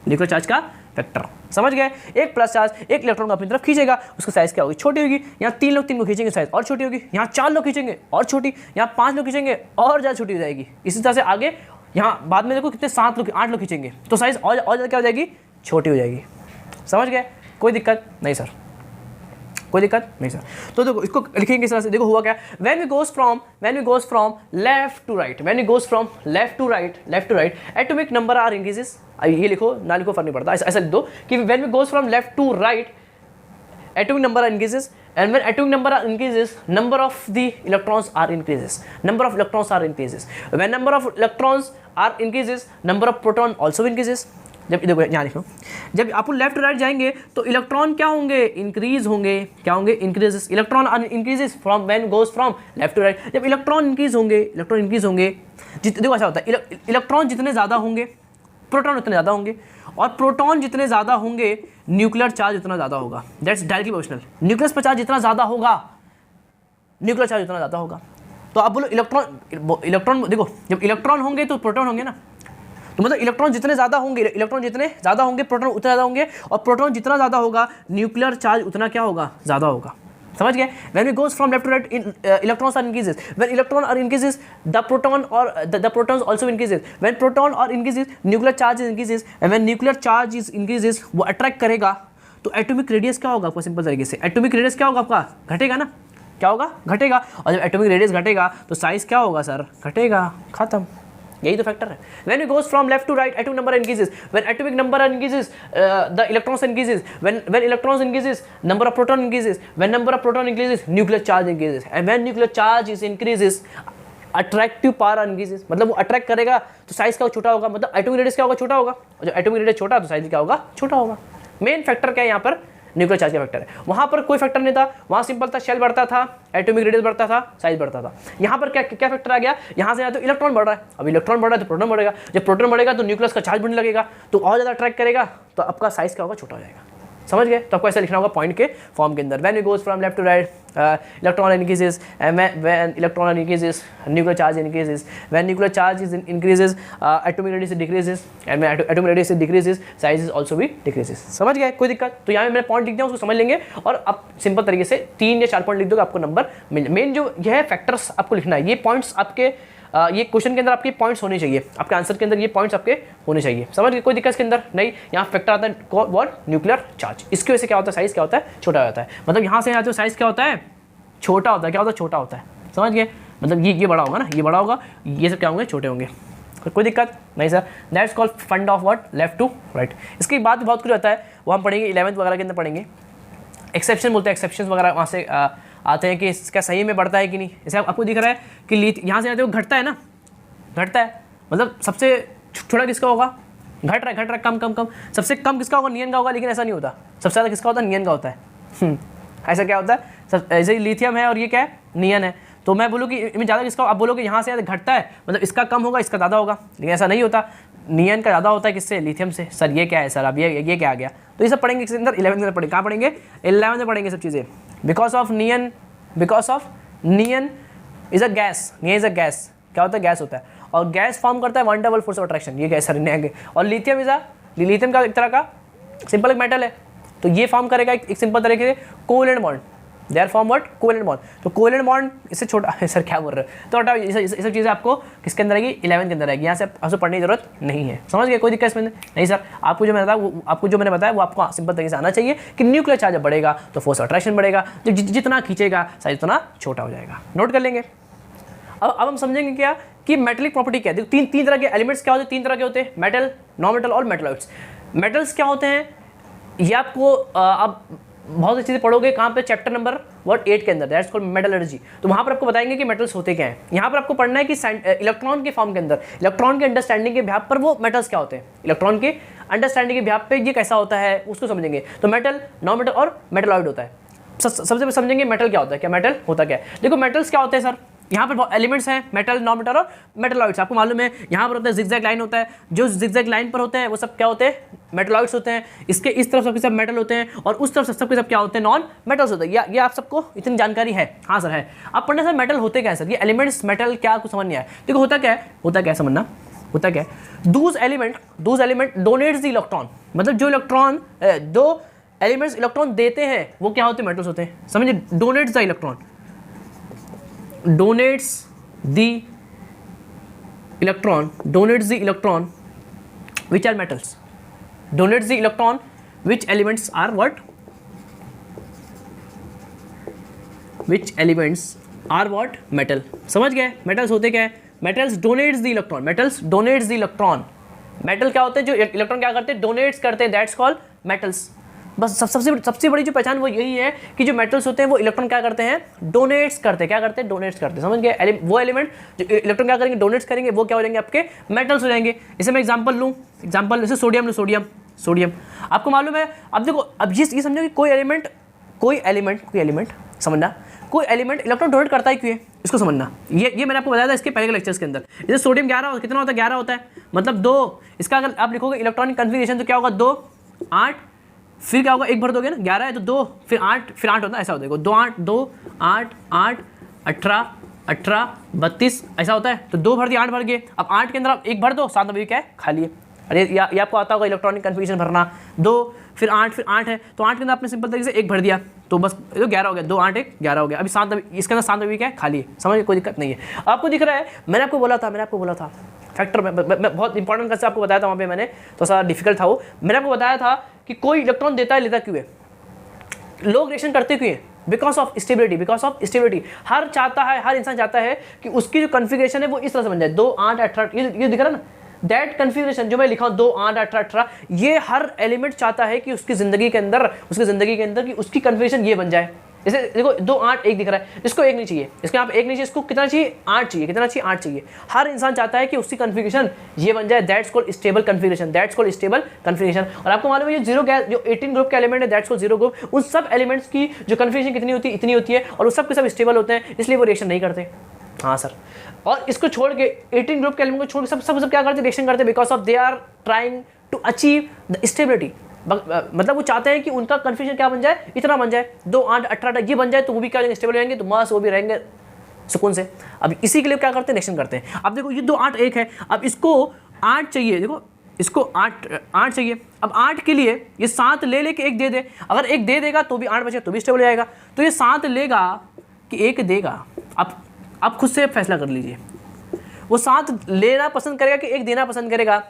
न्यूक्लियर चार्ज का फैक्टर। समझ गए, एक प्लस चार्ज एक इलेक्ट्रॉन को अपनी तरफ खींचेगा, उसकी साइज क्या होगी, छोटी होगी। यहाँ 3 लोग 3 को खींचेंगे साइज और छोटी होगी, यहाँ 4 लोग खींचेंगे और छोटी, यहाँ 5 लोग खींचेंगे और ज़्यादा छोटी हो जाएगी। इसी तरह से आगे यहाँ बाद में देखो कितने 7 लोग 8 लोग खींचेंगे तो साइज और ज़्यादा क्या हो जाएगी, छोटी हो जाएगी। समझ गए, कोई दिक्कत नहीं सर, कोई दिक्कत नहीं सर। तो देखो इसको लिखेंगे इस तरह से, देखो हुआ क्या, when we goes from left to right, when we goes from left to right atomic number are increases। ये लिखो ना लिखो फर्क नहीं पड़ता, ऐसा लिख दो कि when we goes from left to right atomic number are increases, and when atomic number are increases number of the electrons are increases, number of electrons are increases, when number of electrons are increases number of proton also increases। जब देखो यहाँ लिखो, जब आप left to right जाएंगे तो electron क्या होंगे, इंक्रीज होंगे, क्या होंगे, increases. Electron increases from when goes from left to right, जब इलेक्ट्रॉन इंक्रीज होंगे देखो ऐसा होता है, इलेक्ट्रॉन जितने ज़्यादा होंगे प्रोटॉन उतने ज़्यादा होंगे, और प्रोटॉन जितने ज़्यादा होंगे न्यूक्लियर चार्ज उतना ज़्यादा होगा। दैट्स डायरेक्टली प्रोपोर्शनल, न्यूक्लियस पर चार्ज जितना ज़्यादा होगा न्यूक्लियर चार्ज उतना ज़्यादा होगा। तो आप बोलो इलेक्ट्रॉन देखो, जब इलेक्ट्रॉन होंगे तो प्रोटॉन होंगे ना, तो मतलब इलेक्ट्रॉन जितने ज़्यादा होंगे प्रोटॉन उतने ज़्यादा होंगे, और प्रोटॉन जितना ज़्यादा होगा न्यूक्लियर चार्ज उतना क्या होगा, ज़्यादा होगा। समझ गए, when we goes from left to right electrons are increases, when electron are increases the protons also increases, when proton are increases nuclear charge is increases, and when nuclear charge is increases वो attract करेगा तो atomic radius क्या होगा आपका, simple तरीके से atomic radius क्या होगा आपका, घटेगा ना, क्या होगा, घटेगा। और जब एटॉमिक रेडियस घटेगा तो साइज क्या होगा सर, घटेगा, खत्म। यही तो फैक्टर है। When it goes from left to right, atomic number increases. When atomic number increases, the electrons increases. When electrons increases, number of proton increases. When number of proton increases, nuclear charge increases. And when nuclear charge is increases, attractive power increases, मतलब वो attract करेगा तो size क्या छोटा होगा, मतलब atomic radius क्या होगा, छोटा होगा। और जब एटॉमिक रेडियस छोटा तो साइज क्या होगा, छोटा होगा। मेन फैक्टर क्या है यहाँ पर, न्यूक्लियर चार्ज का फैक्टर है। वहाँ पर कोई फैक्टर नहीं था, वहाँ सिंपल था, शेल बढ़ता था, एटॉमिक रेडियस बढ़ता था, साइज बढ़ता था। यहाँ पर क्या फैक्टर आ गया, यहाँ से तो इलेक्ट्रॉन बढ़ रहा है, अब इलेक्ट्रॉन बढ़ रहा है तो प्रोटॉन बढ़ेगा, जब प्रोटॉन बढ़ेगा तो न्यूक्लियस का चार्ज बढ़ने लगेगा, तो और ज़्यादा अट्रैक्ट करेगा तो आपका साइज क्या होगा, छोटा हो जाएगा। समझ गए, तो आपको ऐसा लिखना होगा पॉइंट के फॉर्म के अंदर, when it goes from left to right electron increases, when electron increases nuclear charge increases, when nuclear charge is increases atomic radius decreases, and when atomic radius decreases size is also भी decreases. समझ गए, कोई दिक्कत। तो यहाँ पे मैंने point लिख दिया, उसको समझ लेंगे और आप सिंपल तरीके से 3 या 4 पॉइंट लिख दोगे, आपको नंबर मिल। मेन जो यह है फैक्टर्स आपको लिखना है, ये पॉइंट्स आपके ये क्वेश्चन के अंदर आपके पॉइंट्स होने चाहिए, आपके आंसर के अंदर ये पॉइंट्स आपके होने चाहिए। समझ गए, कोई दिक्कत इसके अंदर नहीं। यहाँ फैक्टर आता है व्हाट, न्यूक्लियर चार्ज। इसकी वजह से क्या होता है, साइज क्या होता है, छोटा होता है। मतलब यहाँ से आते हो साइज क्या होता है, छोटा होता है। क्या होता है, छोटा होता है। समझ गए, मतलब ये बड़ा होगा ना, ये बड़ा होगा, ये सब क्या होंगे, छोटे होंगे। कोई दिक्कत नहीं sir. That's called fund of what, left to right. इसके बाद बहुत कुछ होता है, वो हम पढ़ेंगे 11th वगैरह के अंदर पढ़ेंगे। एक्सेप्शन बोलते हैं, एक्सेप्शन वगैरह वहाँ से आते हैं कि इसका सही में बढ़ता है कि नहीं। जैसे आपको दिख रहा है कि यहाँ से आते हो घटता है ना, घटता है, मतलब सबसे छोटा किसका होगा, घट रहा है, कम। सबसे कम किसका होगा, नियन का होगा। लेकिन ऐसा नहीं होता, सबसे ज़्यादा किसका होता है, नियन का होता है। ऐसा क्या होता है, सब ऐसे ही लिथियम है और ये क्या है, नियन है। तो मैं बोलूँ कि इनमें ज़्यादा किसका, आप बोलोगे यहाँ से घटता है, मतलब इसका कम होगा, इसका ज़्यादा होगा। लेकिन ऐसा नहीं होता, नियन का ज़्यादा होता है किससे, लिथियम से। सर ये क्या है सर, अब ये क्या आ गया। तो ये सब पढ़ेंगे इसके अंदर, 11th में पढ़ेंगे। कहाँ पढ़ेंगे, 11th में पढ़ेंगे सब चीज़ें। Because of neon is a gas, neon is a gas. क्या होता है, गैस होता है, और गैस फॉर्म करता है 1 डबल फोर्स ऑफ अट्रैक्शन। ये गैस सर, और लिथियम लिथियम का एक तरह का सिंपल एक मेटल है, तो ये फॉर्म करेगा एक सिंपल तरीके से covalent bond. There form what, covalent bond. तो कोवेलेंट बॉन्ड इससे छोटा सर, क्या बोल रहे हो। तो हटाओ, ये सब चीज़ें आपको किसके अंदर आएगी, 11th के अंदर आएगी। यहाँ से आपको पढ़ने की जरूरत नहीं है। समझ गए, कोई दिक्कत इसमें नहीं सर। आपको जो मैंने बताया वो आपको सिंपल तरीके से आना चाहिए कि न्यूक्लियर चार्ज बढ़ेगा तो फोर्स अट्रैक्शन बढ़ेगा, तो जितना खींचेगा साइज उतना छोटा हो जाएगा। नोट कर लेंगे। अब हम समझेंगे क्या कि मेटेलिक प्रॉपर्टी क्या है। देखो तीन तरह के एलिमेंट्स क्या होते हैं, तीन तरह के होते हैं, मेटल, नॉन मेटल और मेटलॉइड्स। मेटल्स क्या होते हैं ये आपको आप बहुत अच्छे से पढ़ोगे कहाँ पे, चैप्टर नंबर 8 के अंदर, दैट्स कॉल्ड मेटलर्जी। तो वहाँ पर आपको बताएंगे कि मेटल्स होते क्या हैं। यहाँ पर आपको पढ़ना है कि इलेक्ट्रॉन के फॉर्म के अंदर, इलेक्ट्रॉन के अंडरस्टैंडिंग के बिहाफ पर वो मेटल्स क्या होते हैं, इलेक्ट्रॉन के अंडरस्टैंडिंग के बिहाफ पे ये कैसा होता है उसको समझेंगे। तो मेटल, नॉन मेटल और मेटलॉइड होता है। सबसे पहले समझेंगे मेटल क्या होता है, क्या मेटल होता क्या है। देखो मेटल्स क्या होते हैं सर, यहाँ पर एलिमेंट्स हैं, मेटल, नॉन मेटल और मेटलॉइड्स। आपको मालूम है यहाँ पर होता है जिगजैग लाइन होता है, जो जिगजैग लाइन पर होते हैं वो सब क्या होते हैं, मेटलॉइड्स होते हैं। इसके इस तरफ सबके सब मेटल होते हैं और उस तरफ सबके सब क्या होते हैं, नॉन मेटल्स होते हैं। ये आप सबको इतनी जानकारी है? हाँ सर है। आप पढ़ने सर मेटल होते क्या है सर, ये एलिमेंट्स मेटल क्या कुछ समझ नहीं आया। देखो होता क्या है, होता क्या है समझना, होता क्या है, those element donates the electron, मतलब जो इलेक्ट्रॉन दो एलिमेंट्स इलेक्ट्रॉन देते हैं वो क्या होते हैं, मेटल्स होते हैं। समझिए, donates the electron, donates the electron which are metals, donates the electron which elements are what, which elements are what, metal। समझ गए, मेटल्स होते क्या है, metals donates the electron, metals donates the electron. Metal क्या होते हैं, जो electron क्या करते हैं, डोनेट्स करते हैं, दैट्स कॉल्ड मेटल्स। बस सबसे बड़ी जो पहचान वो यही है कि जो मेटल्स होते हैं वो इलेक्ट्रॉन क्या करते हैं, डोनेट्स करते हैं। क्या करते हैं, डोनेट्स करते हैं। समझ गए, वो एलिमेंट जो इलेक्ट्रॉन क्या करेंगे, डोनेट्स करेंगे, वो क्या हो जाएंगे, आपके मेटल्स हो जाएंगे। इसे मैं एग्जांपल लूँ, एग्जांपल जैसे सोडियम, सोडियम आपको मालूम है। अब देखो, अब ये समझो कि कोई एलिमेंट समझना, कोई एलिमेंट इलेक्ट्रॉन डोनेट करता है क्यों है, इसको समझना। ये मैंने आपको बताया था इसके पहले के लेक्चर्स के अंदर। जैसे सोडियम 11 कितना होता है, 11 होता है, मतलब 2। इसका अगर आप लिखोगे इलेक्ट्रॉनिक कन्फिगरेशन तो क्या होगा, 2 8, फिर क्या होगा, एक भर दोगे ना, 11 है तो 2 फिर 8 होता है, ऐसा होता है। 2 8 2 8 8 18 18 32 ऐसा होता है। तो 2 भर दिए, 8 भर गए। अब 8 के अंदर आप 1 भर दो, 7 अभी क्या है, खाली है। अरे ये आपको आता होगा इलेक्ट्रॉनिक कन्फिगरेशन भरना। 2 फिर 8 है, तो 8 के अंदर आपने सिंपल तरीके से 1 भर दिया, तो बस तो 11 हो गया। 2 8 1 11 हो गया। अभी 7 इसके अंदर 7 अभी क्या है, खाली है। समझ, कोई दिक्कत नहीं है। आपको दिख रहा है, मैंने आपको बोला था फैक्टर में बहुत इंपॉर्टेंट कैसे आपको बताया था वहाँ पे मैंने, तो सा डिफिकल्ट था वो। मैंने आपको बताया था कि कोई इलेक्ट्रॉन देता है, लेता क्यों है, लोग रिएक्शन करते क्यों है, बिकॉज ऑफ स्टेबिलिटी। हर इंसान चाहता है कि उसकी जो कन्फिगरेशन है वो इस तरह से बन जाए। 2 8 18 ये दिख रहा है ना, दैट कन्फिगरेशन जो मैं लिखा हूँ 2 8 18 18, ये हर एलिमेंट चाहता है कि उसकी जिंदगी के अंदर कि उसकी कन्फिगरेशन ये बन जाए। जैसे देखो 2 8 1 दिख रहा है, इसको 1 नहीं चाहिए, इसके यहाँ पे 1 नहीं चाहिए, इसको कितना चाहिए, 8 चाहिए। कितना चाहिए, 8 चाहिए। हर इंसान चाहता है कि उसकी कन्फिगरेशन ये बन जाए, दैट्स कॉल्ड स्टेबल कन्फिगरेशन। और आपको मालूम है ये जीरो गैस जो 18 ग्रुप के एलिमेंट है, दैट्स कॉल्ड जीरो ग्रुप। उन सब एलिमेंट्स की जो कन्फिगरेशन कितनी होती है, इतनी होती है, और वो सब के सब स्टेबल होते हैं, इसलिए वो रिएक्शन नहीं करते। हाँ सर, और इसको छोड़ के 18 ग्रुप के एलिमेंट को छोड़ के सब क्या करते हैं, रिएक्शन करते हैं, because of they are trying to achieve the stability. मतलब वो चाहते हैं कि उनका कन्फ्यूजन क्या बन जाए, इतना बन जाए, 2 8 18 ये बन जाए, तो वो भी क्या हो जाएंगे, स्टेबल हो जाएंगे, तो मस्त वो भी रहेंगे सुकून से। अब इसी के लिए क्या करते हैं, रिएक्शन करते हैं। अब देखो ये 2 8 1 है, अब इसको 8 चाहिए, देखो इसको 8 चाहिए। अब 8 के लिए ये 7 ले के 1 दे दे, अगर 1 दे देगा तो भी 8 बचेगा, तो भी स्टेबल हो जाएगा। तो ये 7 लेगा कि 1 देगा, आप खुद से फैसला कर लीजिए। वो 7 लेना पसंद करेगा कि 1 देना पसंद करेगा।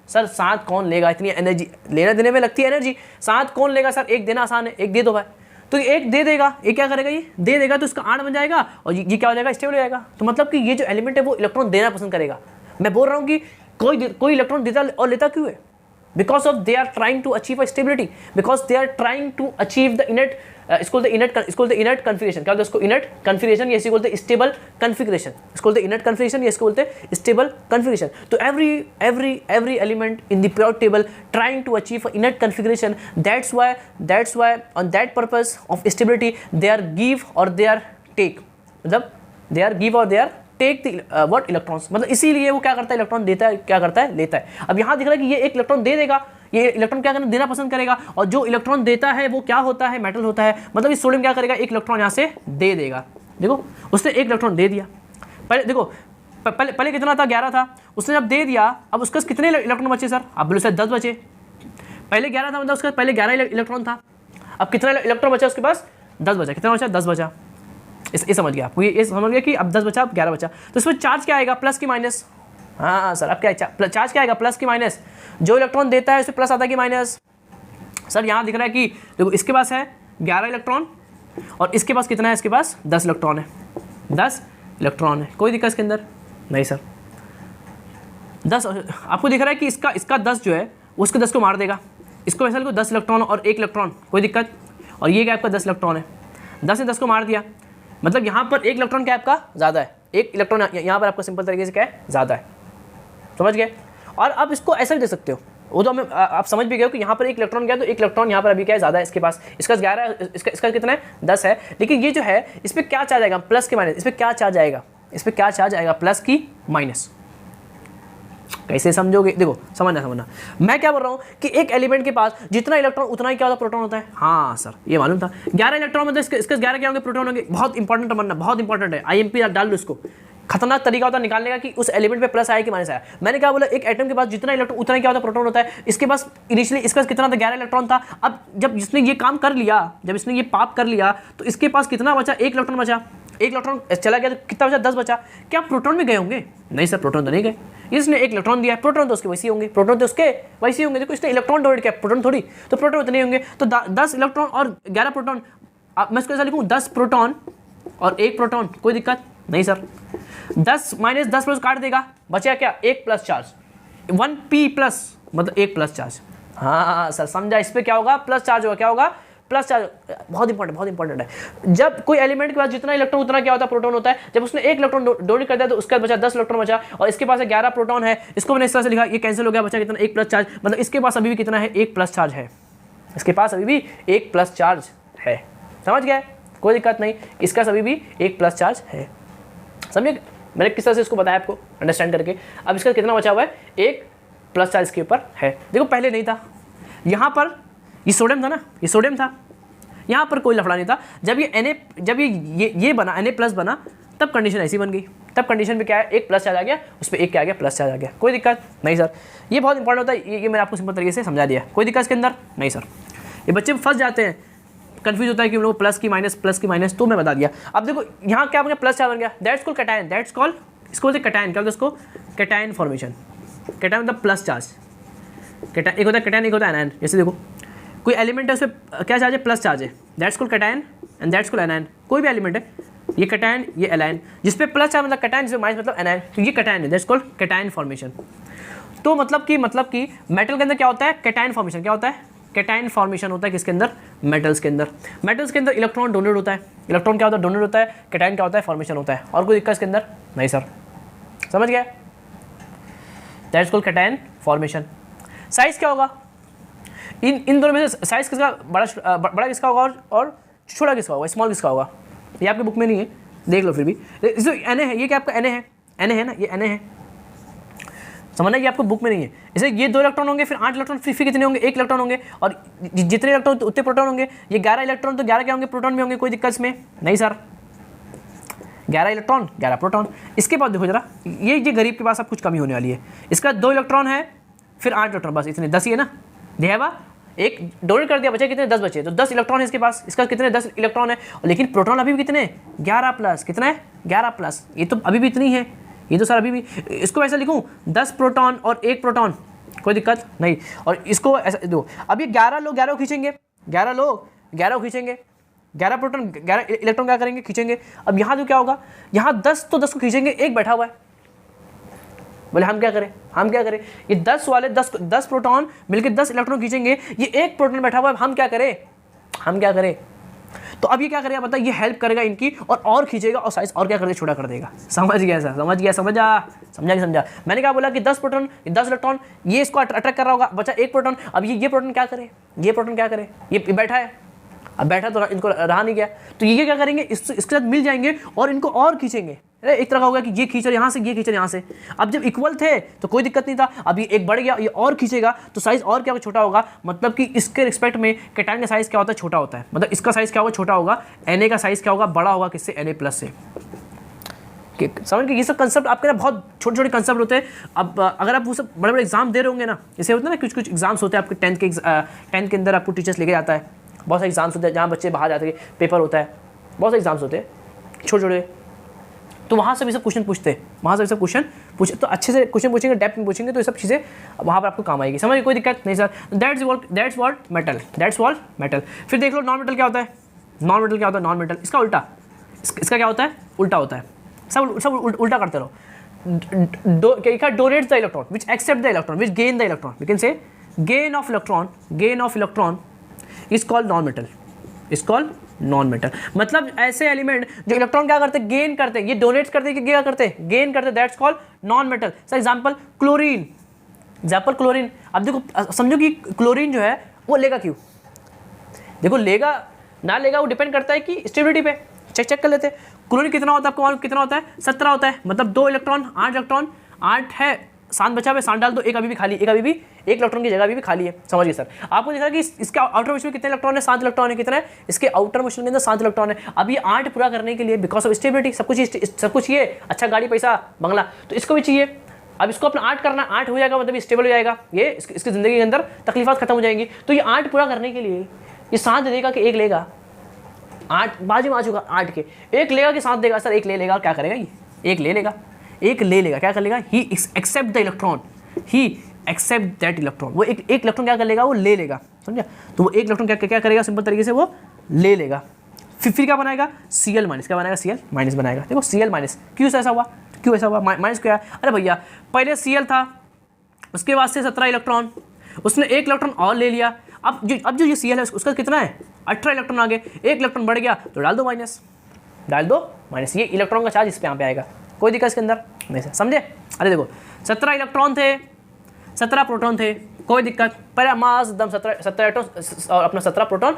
सर 7 कौन लेगा, इतनी एनर्जी लेना देने में लगती है एनर्जी, 7 कौन लेगा सर, 1 देना आसान है, 1 दे दो भाई। तो 1 दे देगा, ये क्या करेगा, ये दे देगा तो इसका 8 बन जाएगा, और ये क्या हो जाएगा, स्टेबल हो जाएगा। तो मतलब कि ये जो एलिमेंट है वो इलेक्ट्रॉन देना पसंद करेगा। मैं बोल रहा हूँ कि कोई इलेक्ट्रॉन देता और लेता क्यों है, because of they are trying to achieve a stability, because they are trying to achieve the inert इसको इनट कन्फिगरेशन। क्या बोलते हैं इसको, इनट कन्फिगरेशन, या इसको बोलते हैं स्टेबल कन्फिगरेशन। इसको बोलते हैं इनट कन्फिगरेशन, या इसको बोलते हैं स्टेबल कन्फिगरेशन। तो every element in the periodic table trying to achieve inert configuration, that's why on that purpose of stability they are give और दे आर टेक, मतलब दे आर गिव और they are take the what electrons. मतलब इसीलिए वो क्या करता है, electron देता है, क्या करता है, लेता है। अब यहाँ दिख रहा है कि ये एक इलेक्ट्रॉन दे देगा, ये इलेक्ट्रॉन क्या करना, देना पसंद करेगा, और जो इलेक्ट्रॉन देता है वो क्या होता है, मेटल होता है। मतलब इस सोडियम क्या करेगा, एक इलेक्ट्रॉन यहाँ से दे देगा। देखो उसने एक इलेक्ट्रॉन दे दिया, पहले देखो पहले कितना था, 11 था, उसने जब दे दिया, अब उसके पास कितने इलेक्ट्रॉन बचे सर, आप बोलो सर 10 बचे। पहले 11 था, मतलब उसके पहले 11 इलेक्ट्रॉन था, अब कितना इलेक्ट्रॉन बचा उसके पास, 10 बचा। कितना बचा, 10 बचा। ये समझ गया आपको, ये समझ गया कि अब 10 बचा, अब 11 बचा। तो इसमें चार्ज क्या आएगा, प्लस की माइनस। हाँ सर, अब क्या चार्ज क्या आएगा, प्लस की माइनस। जो इलेक्ट्रॉन देता है उसमें प्लस आता है कि माइनस। सर यहाँ दिख रहा है कि देखो इसके पास है 11 इलेक्ट्रॉन, और इसके पास कितना है, इसके पास 10 इलेक्ट्रॉन है। 10 इलेक्ट्रॉन है, कोई दिक्कत इसके अंदर नहीं सर। 10 आपको दिख रहा है कि इसका 10 जो है उसके 10 को मार देगा, इसको वैसे लिखो 10 इलेक्ट्रॉन और 1 इलेक्ट्रॉन, कोई दिक्कत। और ये क्या आपका 10 इलेक्ट्रॉन है, 10 ने 10 को मार दिया, मतलब यहाँ पर 1 इलेक्ट्रॉन क्या आपका ज़्यादा है, 1 इलेक्ट्रॉन यहाँ पर आपको सिंपल तरीके से क्या है ज़्यादा है, समझ गए। और अब इसको ऐसा भी दे सकते हो, वो तो हमें आप समझ भी गए हो कि यहाँ पर 1 इलेक्ट्रॉन क्या है, तो 1 इलेक्ट्रॉन यहाँ पर अभी क्या है ज़्यादा है इसके पास, इसका 11, इसका कितना है 10 है। लेकिन ये जो है इस पर क्या चार्ज आएगा, प्लस की माइनस, इस पर क्या चार्ज आएगा, इस पर क्या चार्ज आएगा, प्लस की माइनस। कैसे समझोगे, देखो समझना, मैं क्या बोल रहा हूँ कि एक एलिमेंट के पास जितना इलेक्ट्रॉन उतना ही क्या होता है, प्रोटॉन होता है। हाँ सर ये मालूम था, 11 इलेक्ट्रॉन मतलब इसके 11 क्या होंगे, प्रोटॉन होंगे। बहुत इंपॉर्टेंट बनना, बहुत इंपॉर्टेंट है, IMP डाल दो इसको। खतरनाक तरीका होता है निकालने का कि उस एलिमेंट पे प्लस आया कि माइनस आया। मैंने क्या बोला, एक एटम के पास जितना इलेक्ट्रॉन उतना क्या होता है, प्रोटॉन होता है। इसके पास इनिशियली इसका कितना था, 11 इलेक्ट्रॉन था। अब जब इसने ये काम कर लिया, जब इसने ये पाप कर लिया, तो इसके पास कितना बचा, 1 इलेक्ट्रॉन बचा। 1 इलेक्ट्रॉन चला गया तो कितना बचा, 10 बचा। क्या प्रोटॉन में गए होंगे, नहीं सर प्रोटॉन तो नहीं गए। इसने 1 इलेक्ट्रॉन दिया, प्रोटॉन तो उसके वैसे होंगे, प्रोटॉन तो उसके वैसे होंगे। देखो इसने इलेक्ट्रॉन डोनेट किया, प्रोटॉन थोड़ी, तो प्रोटॉन उतने होंगे। तो 10 इलेक्ट्रॉन और 11 प्रोटॉन, मैं इसको ऐसा लिखूँ 10 प्रोटॉन और 1 प्रोटॉन, कोई दिक्कत नहीं सर। 10 माइनस 10 प्लस काट देगा, बचा क्या, 1 प्लस चार्ज, 1p प्लस मतलब 1 प्लस चार्ज। हाँ सर समझा, इस पर क्या होगा, प्लस चार्ज होगा, क्या होगा, प्लस चार्ज। बहुत इंपॉर्टेंट है। जब कोई एलिमेंट के पास जितना इलेक्ट्रॉन उतना क्या होता है, प्रोटॉन होता है। जब उसने 1 इलेक्ट्रॉन डोनेट कर दिया तो उसके बाद बचा 10 इलेक्ट्रॉन बचा, और इसके पास 11 प्रोटॉन है। इसको मैंने इस तरह से लिखा, ये कैंसिल हो गया, बचा कितना, 1 प्लस चार्ज। मतलब इसके पास अभी भी कितना है, 1 प्लस चार्ज है, इसके पास अभी भी 1 प्लस चार्ज है, समझ गए, कोई दिक्कत नहीं, इसका अभी भी 1 प्लस चार्ज है, समझे। मैंने किस तरह से इसको बताया आपको अंडरस्टैंड करके। अब इसका कितना बचा हुआ है, 1 प्लस चार्ज इसके ऊपर है। देखो पहले नहीं था, यहाँ पर ये सोडियम था ना, ये सोडियम था, यहाँ पर कोई लफड़ा नहीं था। जब ये Na, जब ये बना Na प्लस बना, तब कंडीशन ऐसी बन गई। तब कंडीशन में क्या है, 1 प्लस चार्ज आ गया, उस पर 1 क्या आ गया, प्लस चार्ज आ गया, कोई दिक्कत नहीं सर। ये बहुत इंपॉर्टेंट होता है, ये मैंने आपको सिंपल तरीके से समझा दिया, कोई दिक्कत इसके अंदर नहीं सर। ये बच्चे फंस जाते हैं, कंफ्यूज होता है कि लोग प्लस की माइनस, तो मैं बता दिया। अब देखो यहाँ क्या बन गया, प्लस चार्ज बन गया, that's called cation, that's called, इसको बोलते हैं कैटायन। क्या बोलते हैं इसको, कैटायन फॉर्मेशन। कैटायन मतलब प्लस चार्ज, कैटायन एक होता है कैटायन, एक होता है एनायन। जैसे देखो कोई एलिमेंट है, उस पर क्या चार्ज है, प्लस चार्ज है, that's called cation and that's called anion. कोई भी एलिमेंट है, ये कैटायन ये एलायन, जिस पे प्लस चार्ज मतलब कैटायन, जिस पे माइनस मतलब एनायन, तो ये कैटायन है, दैट्स कॉल्ड कैटायन फॉर्मेशन। तो मतलब कि मेटल के अंदर क्या होता है, कैटायन फॉर्मेशन। क्या होता है, कैटायन फॉर्मेशन होता है किसके अंदर, मेटल्स के अंदर। मेटल्स के अंदर इलेक्ट्रॉन डोनेट होता है, इलेक्ट्रॉन क्या होता है, डोनेट होता है। कैटायन क्या होता है, फॉर्मेशन होता है। और कोई दिक्कत इसके अंदर नहीं सर, समझ गया, that's called cation formation. Size क्या होगा, इन दोनों में से साइज किसका बड़ा किसका होगा और छोटा किसका होगा, स्मॉल किसका होगा, ये आपके बुक में नहीं है, देख लो फिर भी। Na है, ये क्या आपका Na है ना, ये Na है, समझना, ये आपको बुक में नहीं है। जैसे ये 2 इलेक्ट्रॉन होंगे, फिर 8 इलेक्ट्रॉन, फिर कितने होंगे, 1 इलेक्ट्रॉन होंगे, और जितने इलेक्ट्रॉन उतने प्रोटॉन होंगे। ये 11 इलेक्ट्रॉन, तो 11 क्या होंगे, प्रोटॉन भी होंगे, कोई दिक्कत इसमें नहीं सर। 11 electron 11 proton. इसके बाद देखो जरा, ये गरीब के पास अब कुछ कमी होने वाली है। इसका 2 इलेक्ट्रॉन है, फिर 8 इलेक्ट्रॉन, बस इतने 10 ही है ना, देवा 1 डोनेट कर दिया, बचे कितने, 10 बचे, तो 10 इलेक्ट्रॉन है इसके पास। इसका कितने, 10 इलेक्ट्रॉन है, लेकिन प्रोटॉन अभी भी कितने, 11 प्लस, कितना है, 11 प्लस। ये तो अभी भी इतनी है, ये तो सर अभी भी। इसको ऐसा लिखूँ 10 प्रोटॉन और 1 प्रोटॉन, कोई दिक्कत नहीं। और इसको ऐसा दो, अब ये 11 लोग 11 खींचेंगे, 11 लोग 11 खींचेंगे, 11 प्रोटॉन 11 इलेक्ट्रॉन क्या करेंगे, खींचेंगे। अब यहाँ जो क्या होगा, यहाँ 10 तो 10 को खींचेंगे, 1 बैठा हुआ है, बोले हम क्या करें, ये 10 वाले 10 प्रोटॉन मिलकर 10 इलेक्ट्रॉन खींचेंगे, ये 1 प्रोटॉन बैठा हुआ है, हम क्या करें। तो अब ये क्या करेगा पता है, ये हेल्प करेगा इनकी और खींचेगा, और साइज और क्या कर देगा, छोटा कर देगा। समझ गया सर, समझा। मैंने क्या बोला कि 10 प्रोटॉन 10 इलेक्ट्रॉन, ये इसको अट्रैक्ट कर रहा होगा, बचा 1 प्रोटॉन। अब ये प्रोटॉन क्या करे, ये बैठा है, अब बैठा तो इनको रहा नहीं गया, तो ये क्या करेंगे, इसके साथ मिल जाएंगे और इनको और खींचेंगे। एक तरह का होगा कि ये खींच रहे यहाँ से, ये खींच रहे यहाँ से। अब जब इक्वल थे तो कोई दिक्कत नहीं था, अब ये एक बढ़ गया, ये और खींचेगा, तो साइज और क्या छोटा होगा। मतलब कि इसके रिस्पेक्ट में कैटायन का साइज क्या होता है, छोटा होता है। मतलब इसका साइज क्या होगा, छोटा होगा। Na का साइज क्या होगा, बड़ा होगा, किससे, Na प्लस से। समझ के ये सब कंसेप्ट आपके ना बहुत छोटे कंसेप्ट होते हैं। अब अगर आप वो सब बड़े एग्जाम दे रहे होंगे ना, जैसे होता है ना कुछ एग्जाम्स होते हैं आपके 10th के अंदर, आपको टीचर्स लेके जाता है, बहुत सारे एग्जाम्स होते हैं जहाँ बच्चे बाहर जाते हैं, पेपर होता है, बहुत सारे एग्जाम्स होते हैं छोटे, तो वहाँ से भी सब क्वेश्चन पूछते हैं, तो अच्छे से क्वेश्चन पूछेंगे, डेप्थ में पूछेंगे, तो ये सब चीज़ें वहाँ पर आपको काम आएगी। समझ कोई दिक्कत नहीं सर। That's what metal. फिर देख लो नॉन मेटल क्या होता है, नॉन मेटल इसका उल्टा, इसका क्या होता है, उल्टा होता है। सब सब उल्टा करते रहो। Donates the electron which accept the electron which gain the electron, we can say gain of electron is called non metal, is called non metal. मतलब ऐसे एलिमेंट जो इलेक्ट्रॉन क्या करते हैं, गेन करते हैं, ये डोनेट्स करते हैं कि क्या करते हैं, गेन करते हैं, that's called non metal. For example chlorine, chlorine. अब देखो समझो कि क्लोरीन जो है वो लेगा क्यों, देखो लेगा ना लेगा वो डिपेंड करता है कि स्टेबिलिटी पे। चेक कर लेते हैं क्लोरीन कितना होता है, आपको मालूम कितना होता है, 17 होता है। मतलब 2 इलेक्ट्रॉन 8 इलेक्ट्रॉन 8 है, 7 बचा हुआ है, 7 डाल दो, एक अभी भी खाली, एक इलेक्ट्रॉन की जगह अभी भी खाली है। समझ गए सर। आपको दिख रहा है कि इसके आउटर मोशन में कितने इलेक्ट्रॉन है, 7 इलेक्ट्रॉन है। कितना है इसके आउटर मोशन के अंदर, 7 इलेक्ट्रॉन है। अब ये 8 पूरा करने के लिए बिकॉज ऑफ स्टेबिलिटी, सब कुछ ये अच्छा गाड़ी पैसा बंगला, तो इसको भी चाहिए। अब इसको अपना 8 करना, 8 हो जाएगा मतलब स्टेबल हो जाएगा, ये इसकी ज़िंदगी के अंदर तकलीफात खत्म हो जाएंगी। तो ये 8 पूरा करने के लिए ये 7 देगा कि 1 लेगा, 8 बाजू में आ चुका 8 के, 1 लेगा कि 7 देगा, सर 1 ले लेगा। और क्या करेगा ये, 1 ले लेगा, क्या कर लेगा, he accept the electron, he accept that electron. वो एक इलेक्ट्रॉन क्या कर लेगा, वो ले लेगा, समझा। तो वो 1 इलेक्ट्रॉन क्या करेगा, सिंपल तरीके से वो ले लेगा। फिर क्या बनाएगा, Cl माइनस, क्या बनाएगा, Cl माइनस बनाएगा। देखो Cl माइनस क्यों ऐसा हुआ, माइनस क्या है, अरे भैया पहले Cl था, उसके बाद से 17 इलेक्ट्रॉन, उसने 1 इलेक्ट्रॉन और ले लिया। अब जो ये Cl है उसका कितना है, 18 इलेक्ट्रॉन आ गए, 1 इलेक्ट्रॉन बढ़ गया तो डाल दो माइनस, ये इलेक्ट्रॉन का चार्ज इस पे यहाँ पे आएगा, कोई दिक्कत इसके अंदर नहीं, समझे। अरे देखो 17 इलेक्ट्रॉन थे, 17 प्रोटॉन थे, कोई दिक्कत, पहले मास एकदम 17 एटम और अपना 17 प्रोटॉन।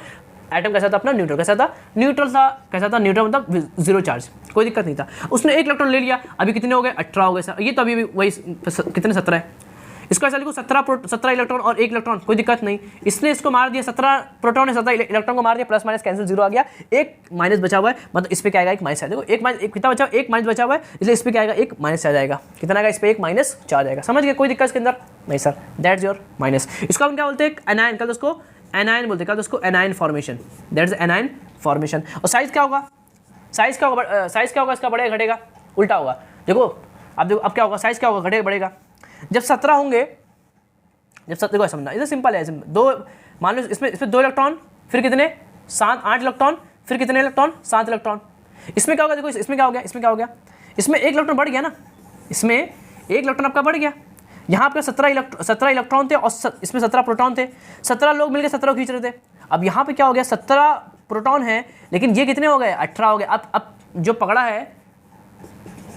एटम कैसा था अपना, न्यूट्रल कैसा था, न्यूट्रल मतलब 0 चार्ज, कोई दिक्कत नहीं था। उसने 1 इलेक्ट्रॉन ले लिया, अभी कितने हो गए, 18 हो गए सर। ये तो अभी भी वही कितने, 17 है। इसको ऐसा लिखो 17 इलेक्ट्रॉन और 1 इलेक्ट्रॉन, कोई दिक्कत नहीं। इसने इसको मार दिया, 17 प्रोटॉन है, 17 इलेक्ट्रॉन को मार दिया, प्लस माइनस कैंसिल 0 आ गया, 1 माइनस बचा हुआ है, मतलब इस पे क्या आएगा, 1 माइनस आ जाएगा। देखो कितना बचा, 1 माइनस बचा हुआ है, इसलिए इस पे क्या आएगा, 1 माइनस आ जाएगा। कितना आएगा, इस पे 1 माइनस 4 आ जाएगा। समझ गए, कोई दिक्कत इसके अंदर नहीं सर, दैट्स योर माइनस। इसको हम क्या बोलते हैं, एनायन, कल उसको एनायन बोलते हैं, कल उसको anion formation, that's anion formation. और साइज क्या होगा, इसका बढ़ेगा घटेगा, उल्टा होगा। देखो अब क्या होगा, साइज क्या होगा, घटेगा बढ़ेगा। जब 17 होंगे, देखो समझना, इधर सिंपल है, दो मान लो इसमें 2 इलेक्ट्रॉन, फिर कितने 8 इलेक्ट्रॉन, फिर कितने इलेक्ट्रॉन, 7 इलेक्ट्रॉन। इसमें क्या होगा, देखो इसमें क्या हो गया, इसमें 1 इलेक्ट्रॉन बढ़ गया ना, इसमें 1 इलेक्ट्रॉन आपका बढ़ गया। यहाँ पे 17 इलेक्ट्रॉन थे और इसमें 17 प्रोटॉन थे, 17 लोग मिलकर 17 खींच रहे थे। अब यहाँ पे क्या हो गया, 17 प्रोटॉन है, लेकिन ये कितने हो गए, 18 हो गए। अब जो पकड़ा है,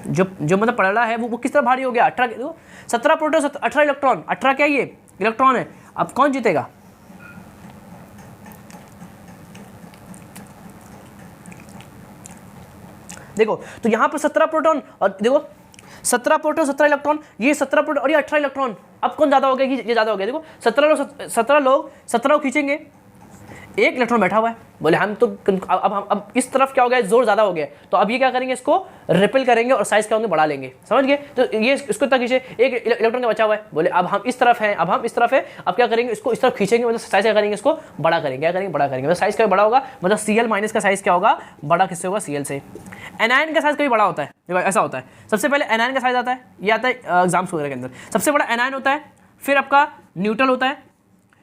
जो मतलब पकड़ा है वो किस तरह भारी हो गया, 18, 17 प्रोटॉन 18 इलेक्ट्रॉन, 18 क्या ये इलेक्ट्रॉन है। अब कौन जीतेगा, देखो तो यहाँ पर 17 प्रोटॉन और देखो 17 प्रोटॉन 17 इलेक्ट्रॉन, ये 17 प्रोटॉन और ये 18 इलेक्ट्रॉन। अब कौन ज़्यादा हो गया, ये ज़्यादा हो गया। देखो 17 लोग खींचेंगे, 1 इलेक्ट्रॉन बैठा हुआ है, बोले हम तो अब इस तरफ क्या हो गया, जोर ज़्यादा हो गया, तो अब ये क्या करेंगे, इसको रिपेल करेंगे और साइज क्या होंगे, बढ़ा लेंगे। समझ गए, तो ये इसको तक खींचे, 1 इलेक्ट्रॉन का बचा हुआ है, बोले अब हम इस तरफ हैं, अब क्या करेंगे, इसको इस तरफ खींचेंगे, मतलब साइज क्या करेंगे, इसको बड़ा करेंगे, बड़ा करेंगे, मतलब साइज का बड़ा होगा, मतलब Cl माइनस का साइज क्या होगा, बड़ा किससे होगा, Cl से। एनायन का साइज कभी बड़ा होता है, ऐसा होता है। सबसे पहले एनायन का साइज आता है, ये आता है एग्जाम्स वगैरह के अंदर, सबसे बड़ा एनायन होता है, फिर आपका न्यूट्रल होता है,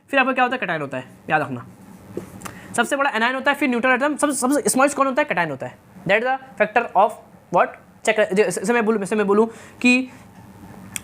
फिर आपका क्या होता है, कैटायन होता है, याद रखना। सबसे बड़ा एनायन होता है, फिर न्यूट्रल एटम, सबसे स्मॉलेस्ट कौन होता है, कैटायन होता है। That is the factor of what, check. जैसे मैं बोलूँ कि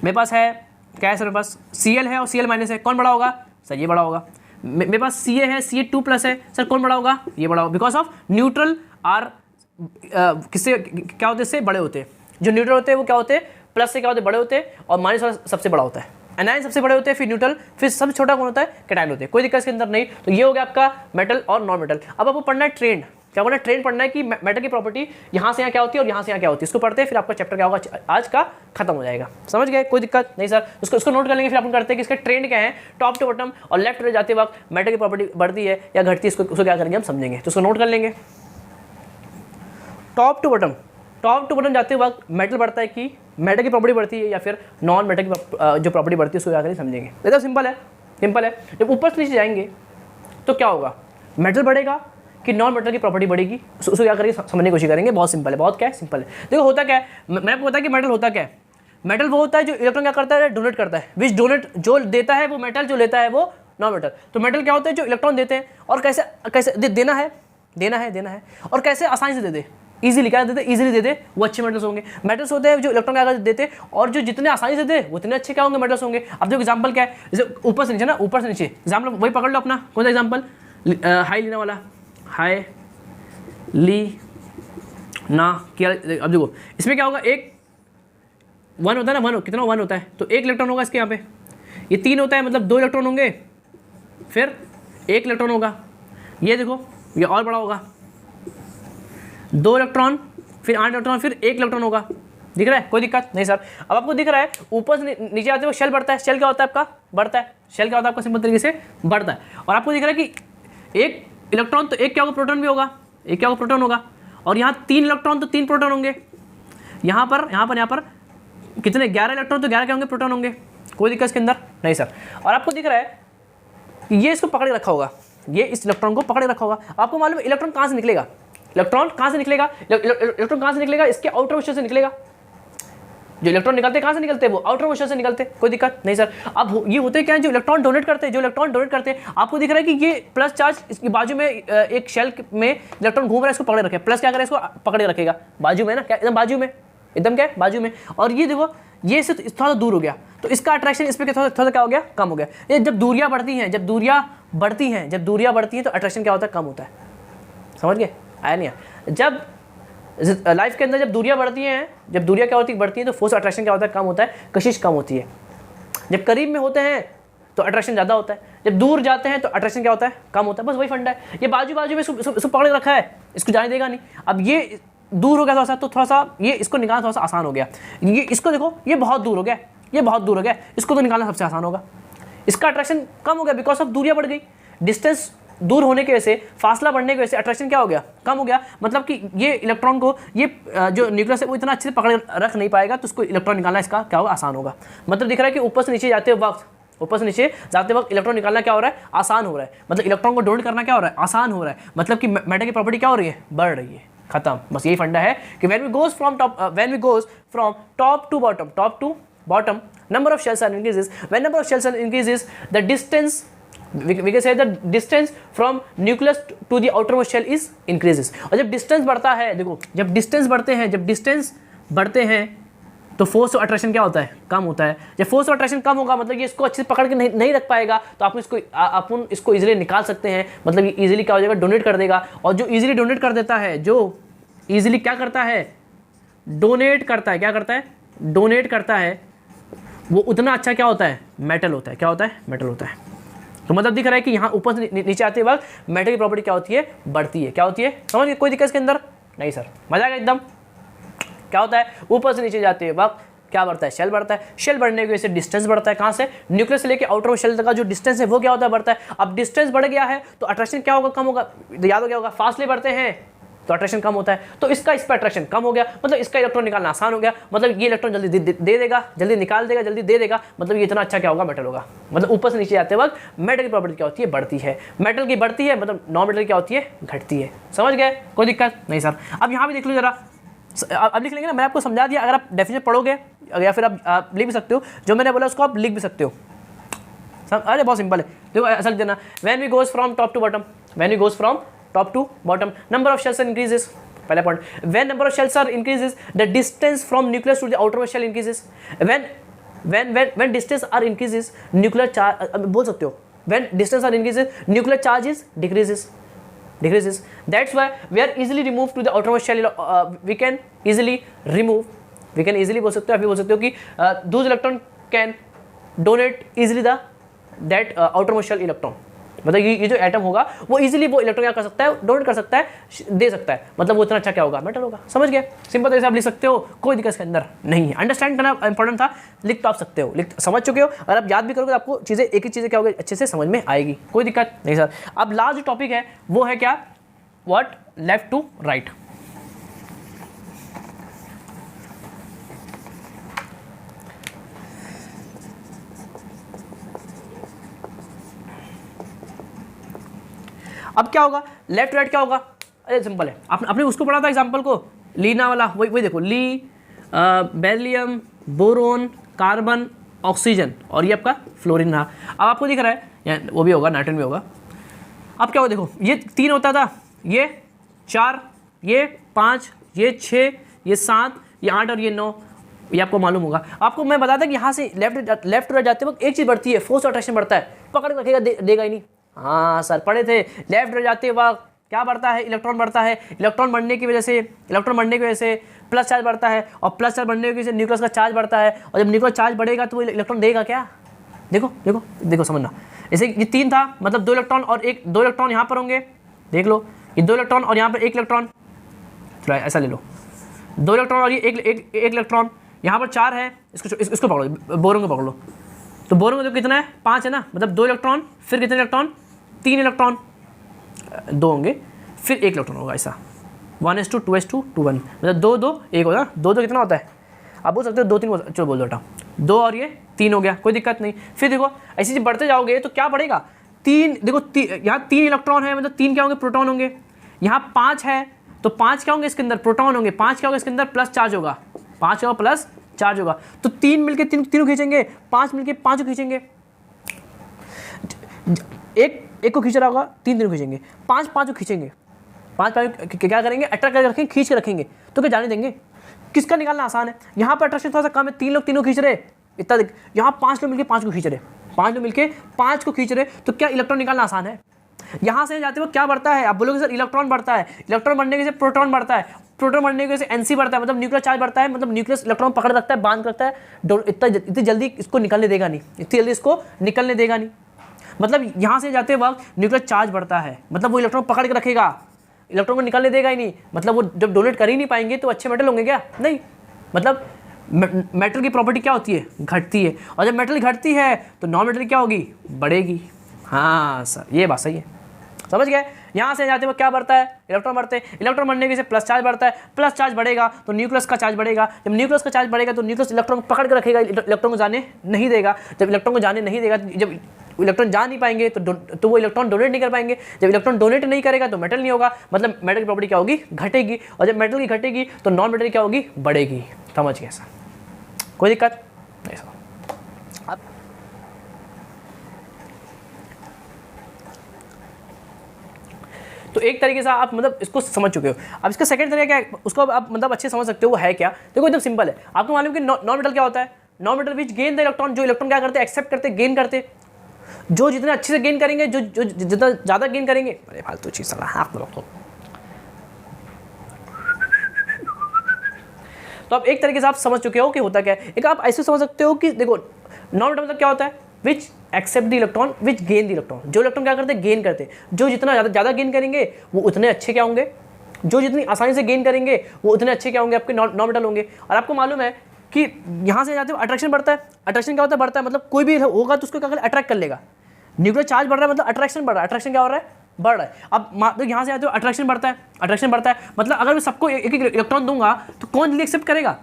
मेरे पास है क्या है सर, मेरे पास Cl है और Cl माइनस है, कौन बड़ा होगा सर, ये बड़ा होगा। मेरे पास Ca है, Ca2 प्लस है, सर कौन बड़ा होगा, ये बड़ा होगा, बिकॉज ऑफ न्यूट्रल आर किससे क्या होते हैं, इससे बड़े होते हैं। जो न्यूट्रल होते हैं वो क्या होते हैं, प्लस से क्या होते हैं, बड़े होते हैं, और माइनस वाला सबसे बड़ा होता है। एनायन सबसे बड़े होते हैं, फिर न्यूट्रल, फिर सबसे छोटा कौन होता है, कैटायन होते हैं। कोई दिक्कत इसके अंदर नहीं। तो ये हो गया आपका मेटल और नॉन मेटल। अब आपको पढ़ना है ट्रेंड, क्या पढ़ना है, ट्रेंड पढ़ना है कि मेटल की प्रॉपर्टी यहाँ से यहाँ क्या होती है और यहाँ से यहाँ क्या होती है। इसको पढ़ते हैं, फिर आपका चैप्टर क्या होगा आज का खत्म हो जाएगा। समझ गए, कोई दिक्कत नहीं सर। उसको नोट कर लेंगे, फिर अपन करते हैं कि इसका ट्रेंड क्या है, टॉप टू बॉटम और लेफ्ट में जाते वक्त मेटल की प्रॉपर्टी बढ़ती है या घटती है, उसको क्या करेंगे हम समझेंगे। तो उसको नोट कर लेंगे, टॉप टू बॉटम जाते वक्त मेटल बढ़ता है कि मेटल की प्रॉपर्टी बढ़ती है या फिर नॉन मेटल की जो प्रॉपर्टी बढ़ती है उसको क्या करेंगे समझेंगे। एकदम सिंपल है। जब ऊपर से नीचे जाएंगे तो क्या होगा, मेटल बढ़ेगा कि नॉन मेटल की प्रॉपर्टी बढ़ेगी, उसको क्या करेंगे समझने की कोशिश करेंगे। बहुत सिंपल है, बहुत क्या है, सिंपल है। देखो होता क्या है, मैंने आपको बताया कि मेटल होता क्या है। मेटल वो होता है जो इलेक्ट्रॉन क्या करता है, डोनेट करता है। विच डोनेट, जो देता है वो मेटल, जो लेता है वो नॉन मेटल। तो मेटल क्या होता है, जो इलेक्ट्रॉन देते हैं और कैसे देना है और कैसे आसानी से दे दे। इजीली क्या देते, इजीली देते, वो अच्छे मेटल्स होंगे। मेटल्स होते हैं जो इलेक्ट्रॉन क्या देते, और जो जितने आसानी से दे उतने अच्छे क्या होंगे, मेटल्स होंगे। अब देखो एग्जांपल क्या है, जैसे ऊपर से नीचे ना, ऊपर से नीचे एग्जांपल वही पकड़ लो अपना, कौन सा एग्जांपल, हाई लीना वाला, हाई ली ना क्या। अब देखो इसमें क्या होगा, एक 1 होता है ना, 1 कितना 1 होता है, तो 1 इलेक्ट्रॉन होगा इसके यहाँ पे, ये 3 होता है मतलब 2 इलेक्ट्रॉन होंगे, फिर 1 इलेक्ट्रॉन होगा, ये देखो ये और बड़ा होगा, 2 इलेक्ट्रॉन, फिर 8 इलेक्ट्रॉन, फिर 1 इलेक्ट्रॉन होगा। दिख रहा है, कोई दिक्कत नहीं सर। अब आपको दिख रहा है ऊपर से नीचे आते हुए शेल बढ़ता है, शेल क्या होता है आपका, बढ़ता है, शेल क्या होता है आपका, सिंपल तरीके से बढ़ता है। और आपको दिख रहा है कि 1 इलेक्ट्रॉन तो 1 क्या होगा, प्रोटॉन भी होगा, 1 क्या होगा, प्रोटॉन होगा, और यहाँ 3 इलेक्ट्रॉन तो 3 प्रोटॉन होंगे, यहाँ पर कितने 11 इलेक्ट्रॉन तो 11 क्या होंगे, प्रोटॉन होंगे। कोई दिक्कत इसके अंदर नहीं सर। और आपको दिख रहा है कि ये इसको पकड़े रखा होगा, ये इस इलेक्ट्रॉन को पकड़े रखा होगा। आपको मालूम है इलेक्ट्रॉन कहाँ से निकलेगा, इलेक्ट्रॉन कहाँ से निकलेगा, इलेक्ट्रॉन कहाँ से निकलेगा, इसके आउटर मोशन से निकलेगा। जो इलेक्ट्रॉन निकलते कहाँ से निकलते हैं, वो आउटर मोशन से निकलते। कोई दिक्कत नहीं सर। अब ये होते क्या है, जो इलेक्ट्रॉन डोनेट करते हैं, जो इलेक्ट्रॉन डोनेट करते हैं, आपको दिख रहा है कि ये प्लस चार्ज इसकी बाजू में एक शेल में इलेक्ट्रॉन घूम रहा है, इसको पकड़े रखे, प्लस क्या करेगा, इसको पकड़े रखेगा बाजू में ना, क्या एकदम बाजू में, एकदम क्या बाजू में। और ये देखो ये इससे थोड़ा सा दूर हो गया, तो इसका अट्रैक्शन इस पर थोड़ा सा क्या हो गया, कम हो गया। ये जब दूरियां बढ़ती हैं, जब दूरियां बढ़ती हैं तो अट्रैक्शन क्या होता है, कम होता है। समझ गए, आया नहीं आया। जब लाइफ के अंदर जब दूरियां बढ़ती हैं, जब दूरियां क्या होती बढ़ती हैं, तो फोर्स अट्रैक्शन क्या होता है, कम होता है, कशिश कम होती है। जब करीब में होते हैं तो अट्रैक्शन ज़्यादा होता है, जब दूर जाते हैं तो अट्रैक्शन क्या होता है, कम होता है। बस वही फंडा है। ये बाजू में इसको पकड़े रखा है, इसको जाने देगा नहीं। अब ये दूर हो गया थोड़ा सा, तो थोड़ा सा ये इसको निकालना थोड़ा सा आसान हो गया। ये इसको देखो, ये बहुत दूर हो गया, ये बहुत दूर हो गया, इसको तो निकालना सबसे आसान होगा। इसका अट्रैक्शन कम हो गया बिकॉज ऑफ दूरियां बढ़ गई, डिस्टेंस दूर होने की वजह से, फासला बढ़ने की वजह से अट्रैक्शन क्या हो गया, कम हो गया। मतलब कि ये इलेक्ट्रॉन को ये जो न्यूक्लियस है वो इतना अच्छे से पकड़ रख नहीं पाएगा, तो उसको इलेक्ट्रॉन निकालना इसका क्या होगा, आसान होगा। मतलब दिख रहा है कि ऊपर से नीचे जाते वक्त इलेक्ट्रॉन निकालना क्या हो रहा है, आसान हो रहा है। मतलब इलेक्ट्रॉन को डोनेट करना क्या हो रहा है, आसान हो रहा है। मतलब कि मैटर की प्रॉपर्टी क्या हो रही है, बढ़ रही है। खत्म, बस यही फंडा है कि when we goes from top to bottom, number of shells are increases. When number of shells are increases, the distance, we can say the distance from nucleus to the outermost shell is increases. और जब distance बढ़ता है, देखो जब distance बढ़ते हैं तो force of attraction क्या होता है, कम होता है। जब फोर्स ऑफ अट्रैक्शन कम होगा, मतलब ये इसको अच्छे से पकड़ के नहीं रख पाएगा, तो आप इसको इजीली निकाल सकते हैं। मतलब ये इजीली क्या हो जाएगा, डोनेट कर देगा। और जो इजीली डोनेट कर देता है, जो इजीली क्या करता है, डोनेट करता है, क्या करता है, डोनेट करता है, वो उतना अच्छा क्या होता है, मेटल होता है। क्या होता है, मेटल होता है। तो मतलब दिख रहा है कि यहाँ ऊपर से नीचे आते वक्त मेटल की प्रॉपर्टी क्या होती है, बढ़ती है। क्या होती है, समझ गए, कोई दिक्कत इसके अंदर नहीं सर, मजा आएगा एकदम। क्या होता है, ऊपर से नीचे जाते वक्त क्या बढ़ता है, शेल बढ़ता है। शेल बढ़ने की वजह से डिस्टेंस बढ़ता है, कहाँ से, न्यूक्लियस से लेके आउटर शेल तक का जो डिस्टेंस है वो क्या होता है, बढ़ता है। अब डिस्टेंस बढ़ गया है तो अट्रैक्शन क्या होगा, कम होगा। याद हो गया होगा, फासले बढ़ते हैं तो अट्रैक्शन कम होता है, तो इसका इस पर अट्रैक्शन कम हो गया। मतलब इसका इलेक्ट्रॉन निकालना आसान हो गया। मतलब ये इलेक्ट्रॉन जल्दी दे देगा, जल्दी निकाल देगा, जल्दी दे देगा। मतलब ये इतना अच्छा क्या होगा, मेटल होगा। मतलब ऊपर से नीचे जाते वक्त मेटल की प्रॉपर्टी क्या होती है, बढ़ती है। मेटल की बढ़ती है, मतलब नॉन मेटल क्या होती है, घटती है। समझ गए, कोई दिक्कत नहीं सर। अब यहाँ भी देख लो जरा, अब लिख लेंगे ना, मैं आपको समझा दिया। अगर आप डेफिनेशन पढ़ोगे या फिर आप लिख भी सकते हो, जो मैंने बोला उसको आप लिख भी सकते हो। अरे बहुत सिंपल है, देखो ऐसा लिख देना, when we goes from top to bottom, number of shells increases. पहला point, when number of shells are increases, the distance from nucleus to the outermost shell increases. When distance are increases, nuclear charge, बोल सकते हो, when distance are increases, nuclear charge decreases. That's why we are easily removed to the outermost shell. We can easily बोल सकते हो, आप भी बोल सकते हो कि those electron can donate easily that outermost shell electron. मतलब ये जो एटम होगा वो इजीली वो इलेक्ट्रॉन क्या कर सकता है, डोनेट कर सकता है, दे सकता है। मतलब वो इतना अच्छा क्या होगा, मेटल होगा। समझ गए, सिंपल तरीके से आप लिख सकते हो, कोई दिक्कत इसके अंदर नहीं है। अंडरस्टैंड करना इंपॉर्टेंट था, लिख तो आप सकते हो, समझ चुके हो। अगर आप याद भी करोगे तो आपको चीज़ें एक ही चीज़ें क्या होगी, अच्छे से समझ में आएगी। कोई दिक्कत नहीं सर। अब लास्ट जो टॉपिक है वो है क्या, व्हाट, लेफ्ट टू राइट। अब क्या होगा, लेफ्ट राइट क्या होगा, अरे सिंपल है। आपने उसको पढ़ा था एग्जांपल को, लीना वाला, वही देखो, ली, बेरिलियम, बोरोन, कार्बन, ऑक्सीजन, और ये आपका फ्लोरीन रहा। अब आपको दिख रहा है या वो भी होगा, नाइट्रोजन भी होगा। अब क्या होगा, देखो ये 3 होता था, ये 4, ये 5, ये 6, ये 7, ये 8 और ये 9, ये आपको मालूम होगा। आपको मैं बताता कि यहाँ से लेफ्ट टू राइट जाते वक्त एक चीज़ बढ़ती है, फोर्स और अट्रैक्शन बढ़ता है, पकड़ के रखेगा देगा ही नहीं। हाँ सर पढ़े थे, लेफ्ट टू जाते वक्त क्या बढ़ता है, इलेक्ट्रॉन बढ़ता है। इलेक्ट्रॉन बढ़ने की वजह से प्लस चार्ज बढ़ता है, और प्लस चार्ज बढ़ने की वजह से न्यूक्लियस का चार्ज बढ़ता है, और जब न्यूक्लियस चार्ज बढ़ेगा तो वो इलेक्ट्रॉन देगा क्या, देखो समझना। जैसे ये 3 था, मतलब 2 इलेक्ट्रॉन और 2 इलेक्ट्रॉन यहाँ पर होंगे, देख लो ये 2 इलेक्ट्रॉन और यहाँ पर 1 इलेक्ट्रॉन, थोड़ा ऐसा ले लो, 2 इलेक्ट्रॉन और ये एक इलेक्ट्रॉन, यहाँ पर 4 है, इसको पकड़ो, बोरोन को पकड़ लो। तो बोरोन को कितना है, 5 है ना, मतलब 2 इलेक्ट्रॉन, फिर कितने इलेक्ट्रॉन, 3 इलेक्ट्रॉन, 2 होंगे, फिर 1 इलेक्ट्रॉन होगा, ऐसा 1s2 2s2 2 1, मतलब 2 2 1 होगा। 2 कितना होता है, आप बोल सकते हो 2 3, चलो बोल दो बेटा, 2 और ये 3 हो गया, कोई दिक्कत नहीं। फिर देखो ऐसे चीज बढ़ते जाओगे तो क्या बढ़ेगा, 3, देखो यहाँ 3 इलेक्ट्रॉन है, मतलब 3 क्या होंगे, प्रोटॉन होंगे। यहाँ 5 है तो 5 क्या होंगे, इसके अंदर प्रोटॉन होंगे, 5 क्या होगा, इसके अंदर प्लस चार्ज होगा, 5 क्या होगा, प्लस चार्ज होगा। तो 3 मिलके तीनों खींचेंगे, 5 मिलके 5 खींचेंगे, एक को खींच रहा होगा, 3 तीनों खींचेंगे, 5 को खींचेंगे, 5 क्या करेंगे, अट्रैक्ट करके रखेंगे, खींच के रखेंगे, तो क्या जाने देंगे। किसका निकालना आसान है, यहाँ पर अट्रैक्शन थोड़ा सा कम है, 3 लोग तीनों खींच रहे, इतना देख, यहाँ 5 लोग मिलके 5 को खींच रहे, 5 लोग मिलके 5 को खींच रहे, तो क्या इलेक्ट्रॉन निकालना आसान है। यहाँ से जाते वक्त क्या बढ़ता है, आप बोलोगे सर इलेक्ट्रॉन बढ़ता है, इलेक्ट्रॉन बढ़ने की वजह से प्रोटॉन बढ़ता है, प्रोटॉन बढ़ने की वजह से एनसी बढ़ता है, मतलब न्यूक्लियर चार्ज बढ़ता है, मतलब न्यूक्लियस इलेक्ट्रॉन पकड़ रखता है, बांध रखता है, इतनी जल्दी इसको निकलने देगा नहीं, मतलब यहाँ से जाते वक्त न्यूक्लियर चार्ज बढ़ता है, मतलब वो इलेक्ट्रॉन पकड़ के रखेगा, इलेक्ट्रॉन को निकालने देगा ही नहीं, मतलब वो जब डोनेट कर ही नहीं पाएंगे तो अच्छे मेटल होंगे क्या, नहीं। मतलब मेटल की प्रॉपर्टी क्या होती है, घटती है, और जब मेटल घटती है तो नॉन मेटल क्या होगी, बढ़ेगी। हाँ सर ये बात सही है, समझ गए। यहाँ से जाते वक्त क्या बढ़ता है, इलेक्ट्रॉन बढ़ते हैं, इलेक्ट्रॉन बढ़ने की वजह से प्लस चार्ज बढ़ता है, प्लस चार्ज बढ़ेगा तो न्यूक्लियस का चार्ज बढ़ेगा, जब न्यूक्लियस का चार्ज बढ़ेगा तो न्यूक्लियस इलेक्ट्रॉन को पकड़ के रखेगा, इलेक्ट्रॉन को जाने नहीं देगा, जब इलेक्ट्रॉन को जाने नहीं देगा, जब इलेक्ट्रॉन जा नहीं पाएंगे तो वो इलेक्ट्रॉन डोनेट नहीं कर पाएंगे, जब इलेक्ट्रॉन डोनेट नहीं करेगा तो मेटल नहीं होगा, मतलब मेटल की प्रॉपर्टी क्या होगी, घटेगी, और जब मेटल की घटेगी तो नॉन मेटल क्या होगी, बढ़ेगी। समझ गए सर, कोई दिक्कत नहीं सर। तो एक तरीके से आप मतलब इसको समझ चुके हो। अब इसका सेकंड तरीका क्या है, उसको आप मतलब अच्छे समझ सकते हो, वो है क्या, देखो एकदम सिंपल है। आपको मालूम है कि नॉन मेटल क्या होता है, non metal which gain the electron, जो इलेक्ट्रॉन क्या करते हैं, एक्सेप्ट करते, गेन करते, जो जितने अच्छे से गेन करेंगे, जो जितना ज़्यादा गेन करेंगे, अरे फालतू चीज़ सलाह आप लोग तो आप एक तरीके से आप समझ चुके हो कि होता क्या है। एक आप ऐसे समझ सकते हो कि देखो नॉन मेटल मतलब क्या होता है, which accept the electron which gain the electron, जो इलेक्ट्रॉन क्या करते हैं, गेन करते हैं, जो जितना ज़्यादा गेन करेंगे वो उतने अच्छे क्या होंगे, जो जितनी आसानी से गेन करेंगे वो उतने अच्छे क्या होंगे, आपके नॉन मेटल होंगे। और आपको मालूम है कि यहाँ से जाते हो अट्रैक्शन बढ़ता है, अट्रैक्शन क्या होता है, बढ़ता है, मतलब कोई भी होगा तो उसको क्या करेगा, अट्रैक्ट कर लेगा। न्यूक्लियर चार्ज बढ़ रहा है मतलब अट्रैक्शन बढ़ रहा है, अट्रैक्शन क्या हो रहा है, बढ़ रहा है। अब यहाँ से आते हो अट्रैक्शन बढ़ता है, मतलब अगर मैं सबको एक इलेक्ट्रॉन दूंगा तो कौन जल्दी एक्सेप्ट करेगा।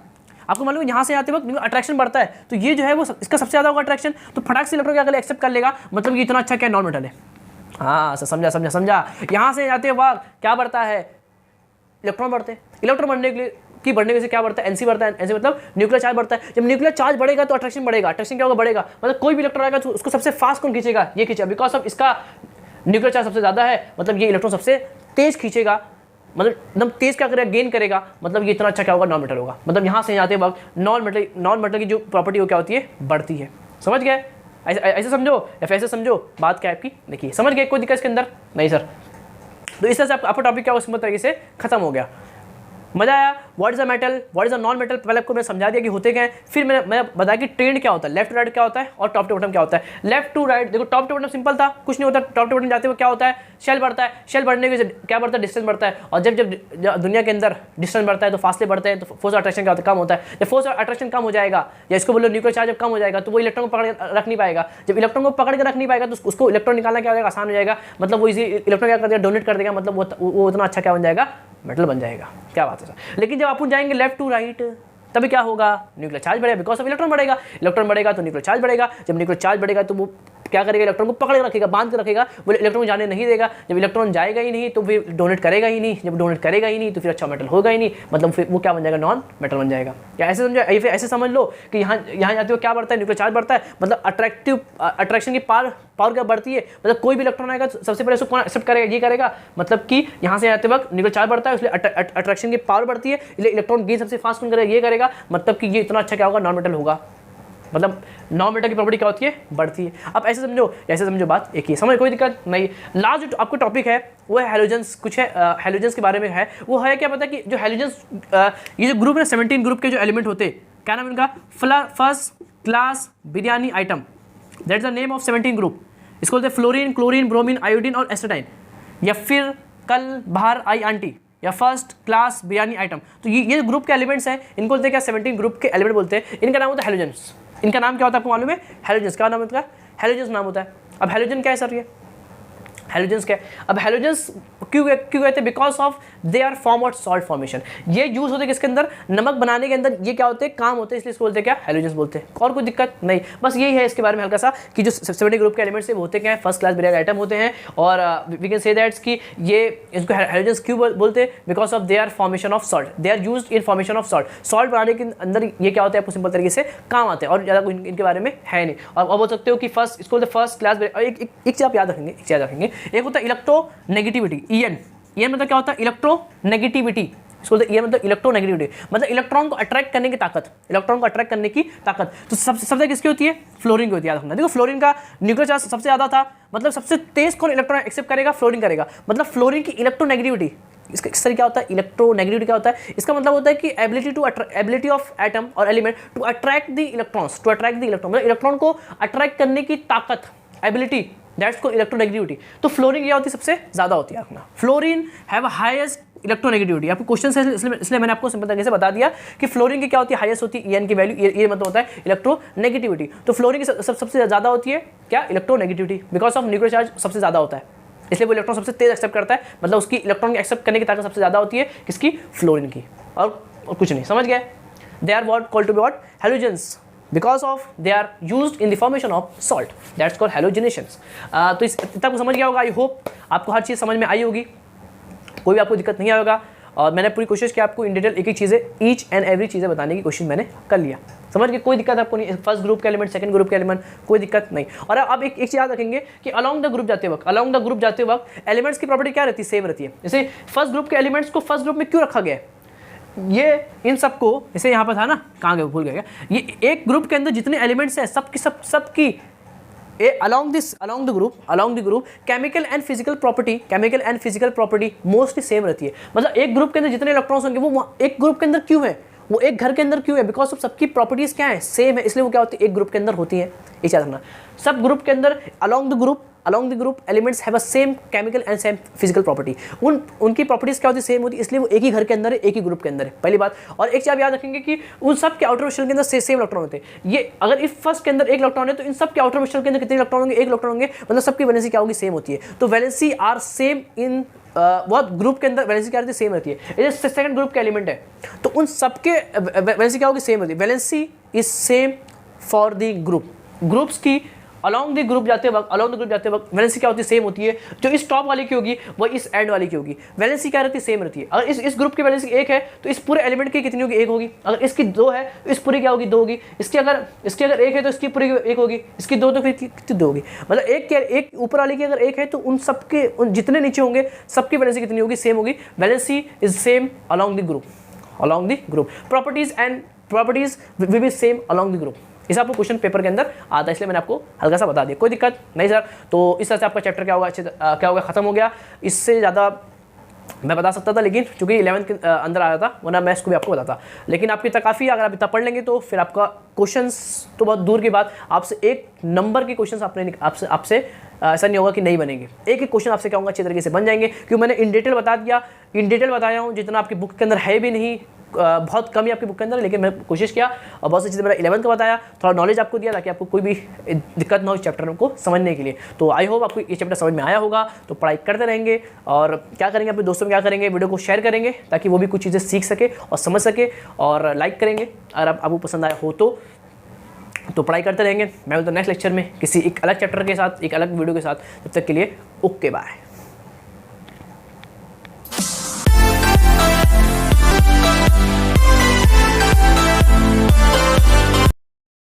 आपको मालूम है यहाँ से आते वक्त अट्रैक्शन बढ़ता है, तो ये जो है वो इसका सबसे ज़्यादा होगा अट्रैक्शन, तो फटाक से इलेक्ट्रॉन क्या करेगा, एक्सेप्ट कर लेगा, मतलब ये इतना अच्छा क्या नॉन मेटल है। हाँ सर समझा। यहाँ से जाते वक्त क्या बढ़ता है, इलेक्ट्रॉन बढ़ते हैं, इलेक्ट्रॉन बढ़ने से क्या बढ़ता है, एनसी बढ़ता है, एनसी मतलब न्यूक्लियर चार्ज बढ़ता है। जब न्यूक्लियर चार्ज बढ़ेगा तो अट्रैक्शन बढ़ेगा, अट्रैक्शन क्या होगा, बढ़ेगा, मतलब कोई भी इलेक्ट्रॉन आएगा तो उसको सबसे फास्ट कौन खींचेगा, ये खींचेगा, बिकॉज ऑफ इसका न्यूक्लियर चार्ज सबसे ज़्यादा है, मतलब ये इलेक्ट्रॉन सबसे तेज खींचेगा, मतलब एकदम तेज क्या करेगा, गेन करेगा, मतलब ये इतना अच्छा क्या होगा, नॉन मेटल होगा। मतलब यहाँ से जाते वक्त नॉन मेटल की जो प्रॉपर्टी वो क्या होती है, बढ़ती है। समझ गए, ऐसे समझो या फिर ऐसे समझो, बात क्या है आपकी, देखिए समझ गए, कोई दिक्कत इसके अंदर नहीं सर। तो इस तरह से आपका टॉपिक क्या हुआ, सिंपल तरीके से खत्म हो गया। मजा आया। What is a metal, what is a non metal, पहले आपको मैंने समझा दिया कि होते क्या हैं, फिर मैंने बताया कि ट्रेंड क्या होता है, लेफ्ट टू राइट क्या होता है और टॉप टू बॉटम क्या होता है। लेफ्ट टू राइट देखो, टॉप टू बॉटम सिंपल था, कुछ नहीं होता, टॉप टू बॉटम जाते हुए क्या होता है, शेल बढ़ता है, शेल बढ़ने की क्या बढ़ता है, डिस्टेंस बढ़ता है, और जब दुनिया के अंदर डिस्टेंस बढ़ता है तो फासले बढ़ते हैं, तो फोर्स अट्रैक्शन क्या होता है, कम होता है। जब फोर्स अट्रैक्शन कम हो जाएगा, या इसको बोलो न्यूक्लियर चार्ज जब कम हो जाएगा, तो वो इलेक्ट्रॉन को पकड़ के रख नहीं पाएगा। जब इलेक्ट्रॉन को पकड़ के रख नहीं पाएगा तो उसको इलेक्ट्रॉन निकालना क्या हो जाएगा, आसान हो जाएगा, मतलब वो इसी इलेक्ट्रॉन क्या कर देगा, डोनेट कर देगा, मतलब वो उतना अच्छा क्या बन जाएगा, मेटल बन जाएगा। क्या बात है सर। लेकिन जब अपन जाएंगे लेफ्ट टू राइट तभी क्या होगा, न्यूक्लियर चार्ज बढ़ेगा, बिकॉज ऑफ इलेक्ट्रॉन बढ़ेगा, इलेक्ट्रॉन बढ़ेगा तो न्यूक्लियर चार्ज बढ़ेगा, जब न्यूक्लियर चार्ज बढ़ेगा तो वो क्या करेगा, इलेक्ट्रॉन को पकड़ के रखेगा, बांध के रखेगा, वो इलेक्ट्रॉन जाने नहीं देगा। जब इलेक्ट्रॉन जाएगा ही नहीं तो फिर डोनेट करेगा ही नहीं, जब डोनेट करेगा ही नहीं तो फिर अच्छा मेटल होगा ही नहीं, मतलब फिर वो क्या बन जाएगा, नॉन मेटल बन जाएगा। या ऐसे समझो, ऐसे समझ लो कि यहाँ जाते हुए क्या बढ़ता है, न्यूक्लियर चार्ज बढ़ता है, मतलब अट्रैक्शन की पावर क्या बढ़ती है, मतलब कोई भी इलेक्ट्रॉन आएगा तो सबसे पहले उसको कौन एक्सेप्ट करेगा, ये करेगा, मतलब कि यहाँ से आते वक्त न्यूक्लियर चार्ज बढ़ता है, इसलिए अट्रैक्शन की पावर बढ़ती है, इसलिए इलेक्ट्रॉन गेन सबसे फास्ट कौन करेगा, ये करेगा, मतलब कि ये इतना अच्छा क्या होगा, नॉन मेटल होगा, मतलब नॉन मेटल की प्रॉपर्टी क्या होती है, बढ़ती है। अब ऐसे समझो बात एक ही, समझ कोई दिक्कत नहीं। लास्ट जो आपको टॉपिक है वो है हैलोजेंस, कुछ है हैलोजेंस के बारे में है, वो है क्या पता है कि जो हैलोजेंस ये जो ग्रुप है 17 ग्रुप के जो एलिमेंट होते हैं, क्या नाम इनका, first class biryani item, that is the name of 17 group. इसको बोलते हैं फ्लोरीन, क्लोरीन, ब्रोमीन, आयोडीन और एसिटाइन, या फिर कल बाहर आई आंटी, या फर्स्ट क्लास बिरयानी आइटम। तो ये ग्रुप के एलिमेंट्स हैं, इनको बोलते हैं क्या, 17 ग्रुप के एलिमेंट बोलते हैं। इनका नाम होता है हैलोजेंस। इनका नाम क्या होता है आपको मालूम है, हैलोजेंस। क्या नाम होता है, हैलोजेंस नाम होता है। अब हैलोजन क्या है सर, ये हैलोजेंस क्या है, अब हैलोजेंस क्यों कहते हैं, because of they are form of salt formation. ये यूज होते हैं किसके अंदर, नमक बनाने के अंदर, ये क्या होते हैं, काम होते हैं, इसलिए इसको बोलते हैं क्या, हैलोजेंस बोलते हैं। और कोई दिक्कत नहीं, बस यही है इसके बारे में हल्का सा कि जो 70 ग्रुप के एलिमेंट्स है वो होते क्या है, फर्स्ट क्लास बिरयानी आइटम होते हैं। और वी कैन से दैट्स कि ये इसको हैलोजेंस क्यों बोलते हैं, because of they are formation of salt, they are used in formation of salt. Salt बनाने के अंदर ये क्या होता है, आपको सिंपल तरीके से काम आते हैं, और ज़्यादा इनके बारे में है नहीं। और बोल सकते हो कि फर्स्ट, इसको फर्स्ट क्लास। एक चीज़ आप याद रखेंगे, एक होता है इलेक्ट्रो नेगेटिविटी, EN मतलब क्या होता है, इलेक्ट्रोनेगेटिविटी। इसको EN मतलब इलेक्ट्रोनेगेटिविटी, मतलब इलेक्ट्रॉन को अट्रैक्ट करने की ताकत, इलेक्ट्रॉन को अट्रैक्ट करने की ताकत। तो सबसे किसकी होती है, फ्लोरीन की होती है, याद रखना। देखो फ्लोरीन का न्यूक्लियर चार्ज सबसे ज़्यादा था, मतलब सबसे तेज कौन इलेक्ट्रॉन एक्सेप्ट करेगा, फ्लोरीन करेगा। मतलब फ्लोरीन की इलेक्ट्रोनेगेटिविटी, इसका इस तरह क्या होता है, इलेक्ट्रोनेगेटिविटी क्या होता है, इसका मतलब होता है कि एबिलिटी ऑफ एटम और element to attract the electrons, मतलब इलेक्ट्रॉन को अट्रैक्ट करने की ताकत, एबिलिटी, दैट्स कॉल्ड इलेक्ट्रोनेगेटिविटी। तो फ्लोरीन क्या होती है, सबसे ज्यादा होती है। Fluorine have highest electronegativity. आपको क्वेश्चन से इसलिए मैंने आपको सिंपल तरीके से बता दिया कि फ्लोरीन की क्या होती है, हाईएस्ट होती है, EN की वैल्यू, ये मतलब होता है इलेक्ट्रोनेगेटिविटी। तो फ्लोरीन की सबसे ज्यादा होती है क्या, electronegativity, because of nuclear charge सबसे ज्यादा होता है, इसलिए वो इलेक्ट्रॉन सबसे तेज एक्सेप्ट करता है, मतलब उसकी इलेक्ट्रॉन की एक्सेप्ट करने की ताकत सबसे ज्यादा होती है किसकी, फ्लोरीन की, और कुछ नहीं। समझ गए, they are what called to be what, halogens, because of they are used in the formation of salt, that's called halogenations। तो इस इतना को समझ गया होगा, आई होप आपको हर चीज़ समझ में आई होगी, कोई भी आपको दिक्कत नहीं आएगा। और मैंने पूरी कोशिश की आपको इन डिटेल एक चीज़ें, ईच एंड एवरी चीज़ें बताने की कोशिश मैंने कर लिया। समझ के कोई दिक्कत आपको नहीं, फर्स्ट ग्रुप के एलिमेंट, सेकंड ग्रुप के एलिमेंट, कोई दिक्कत नहीं। और अब एक चीज़ याद रखेंगे कि अलॉन्ग द ग्रुप जाते वक्त एलिमेंट्स की प्रॉपर्टी क्या रहती है, सेम रहती है। जैसे फर्स्ट ग्रुप के एलिमेंट्स को फर्स्ट ग्रुप में क्यों रखा गया है, ये इन सबको, जैसे यहाँ पर था ना, कहाँ गए भूल गए, ये एक ग्रुप के अंदर जितने एलिमेंट्स हैं सबकी along the group chemical and physical property mostly same रहती है। मतलब एक ग्रुप के अंदर जितने इलेक्ट्रॉन्स होंगे वो एक ग्रुप के अंदर क्यों है, वो एक घर के अंदर क्यों है, बिकॉज ऑफ सबकी प्रॉपर्टीज क्या है, सेम है, इसलिए वो क्या होती है, एक ग्रुप के अंदर होती है। ये याद रखना, सब ग्रुप के अंदर along the group elements have a same chemical and same physical property। उनकी प्रॉपर्टीज क्या होती है, सेम होती है, इसलिए वो एक ही घर के अंदर है, एक ही ग्रुप के अंदर है, पहली बात। और एक चीज आप याद रखेंगे कि उन सब के आउटर शेल के अंदर सेम इलेक्ट्रॉन होते हैं। ये अगर इस फर्स्ट के अंदर एक इलेक्ट्रॉन है तो इन सब के आउटर शेल के अंदर कितने इलेक्ट्रॉन होंगे, एक इलेक्ट्रॉन होंगे, मतलब सबकी वैलेंसी क्या होगी, सेम होती है। तो वैलेंसी आर सेम इन बहुत ग्रुप के अंदर वैलेंसी क्या रहती है, सेम रहती है। ये सेकंड ग्रुप के एलिमेंट है तो उन सबके वैलेंसी क्या होगी, सेम होती है। Valency is same for the groups की अलॉन्ग द ग्रुप जाते वक्त वैलेंसी क्या होती है, सेम होती है। जो इस टॉप वाले की होगी वो इस एंड वाले की होगी, वैलेंसी क्या रहती है, सेम रहती है। अगर इस ग्रुप की वैलेंसी 1 है तो इस पूरे एलिमेंट की कितनी होगी, 1 होगी। अगर इसकी 2 है तो इस पूरी क्या होगी, 2 होगी। इसकी अगर 1 है तो इसकी पूरी 1 होगी, इसकी 2 तो फिर कितनी 2 होगी। मतलब एक ऊपर वाले की अगर 1 है तो उन सबके जितने नीचे होंगे सबकी वैलेंसी कितनी होगी, सेम होगी। Valency is same along the group. Properties will be same along the group. इस आपको क्वेश्चन पेपर के अंदर आता है, इसलिए मैंने आपको हल्का सा बता दिया, कोई दिक्कत नहीं सर। तो इस तरह से आपका चैप्टर क्या होगा, खत्म हो गया। इससे ज़्यादा मैं बता सकता था, लेकिन चूंकि 11th के अंदर आया था, वरना मैं इसको भी आपको बताता। लेकिन आपकी इतना काफ़ी, अगर आप इतना पढ़ लेंगे तो फिर आपका क्वेश्चंस तो बहुत दूर की बात, आपसे 1 नंबर के क्वेश्चंस आपसे ऐसा नहीं होगा कि नहीं बनेंगे। एक क्वेश्चन आपसे क्या होगा, अच्छे तरीके से बन जाएंगे, क्योंकि मैंने इन डिटेल बताया हूँ, जितना आपकी बुक के अंदर है भी नहीं, बहुत कम ही आपकी बुक के अंदर, लेकिन मैं कोशिश किया और बहुत सी चीज़ें मैंने 11th का बताया, थोड़ा नॉलेज आपको दिया ताकि आपको कोई भी दिक्कत ना हो इस चैप्टर को समझने के लिए। तो आई होप आपको ये चैप्टर समझ में आया होगा। तो पढ़ाई करते रहेंगे और क्या करेंगे, अपने दोस्तों में क्या करेंगे, वीडियो को शेयर करेंगे ताकि वो भी कुछ चीज़ें सीख सके और समझ सके, और लाइक करेंगे अगर आपको पसंद आया हो तो। तो पढ़ाई करते रहेंगे। मैं मिलता हूं नेक्स्ट लेक्चर में किसी एक अलग चैप्टर के साथ, एक अलग वीडियो के साथ। तब तक के लिए ओके बाय।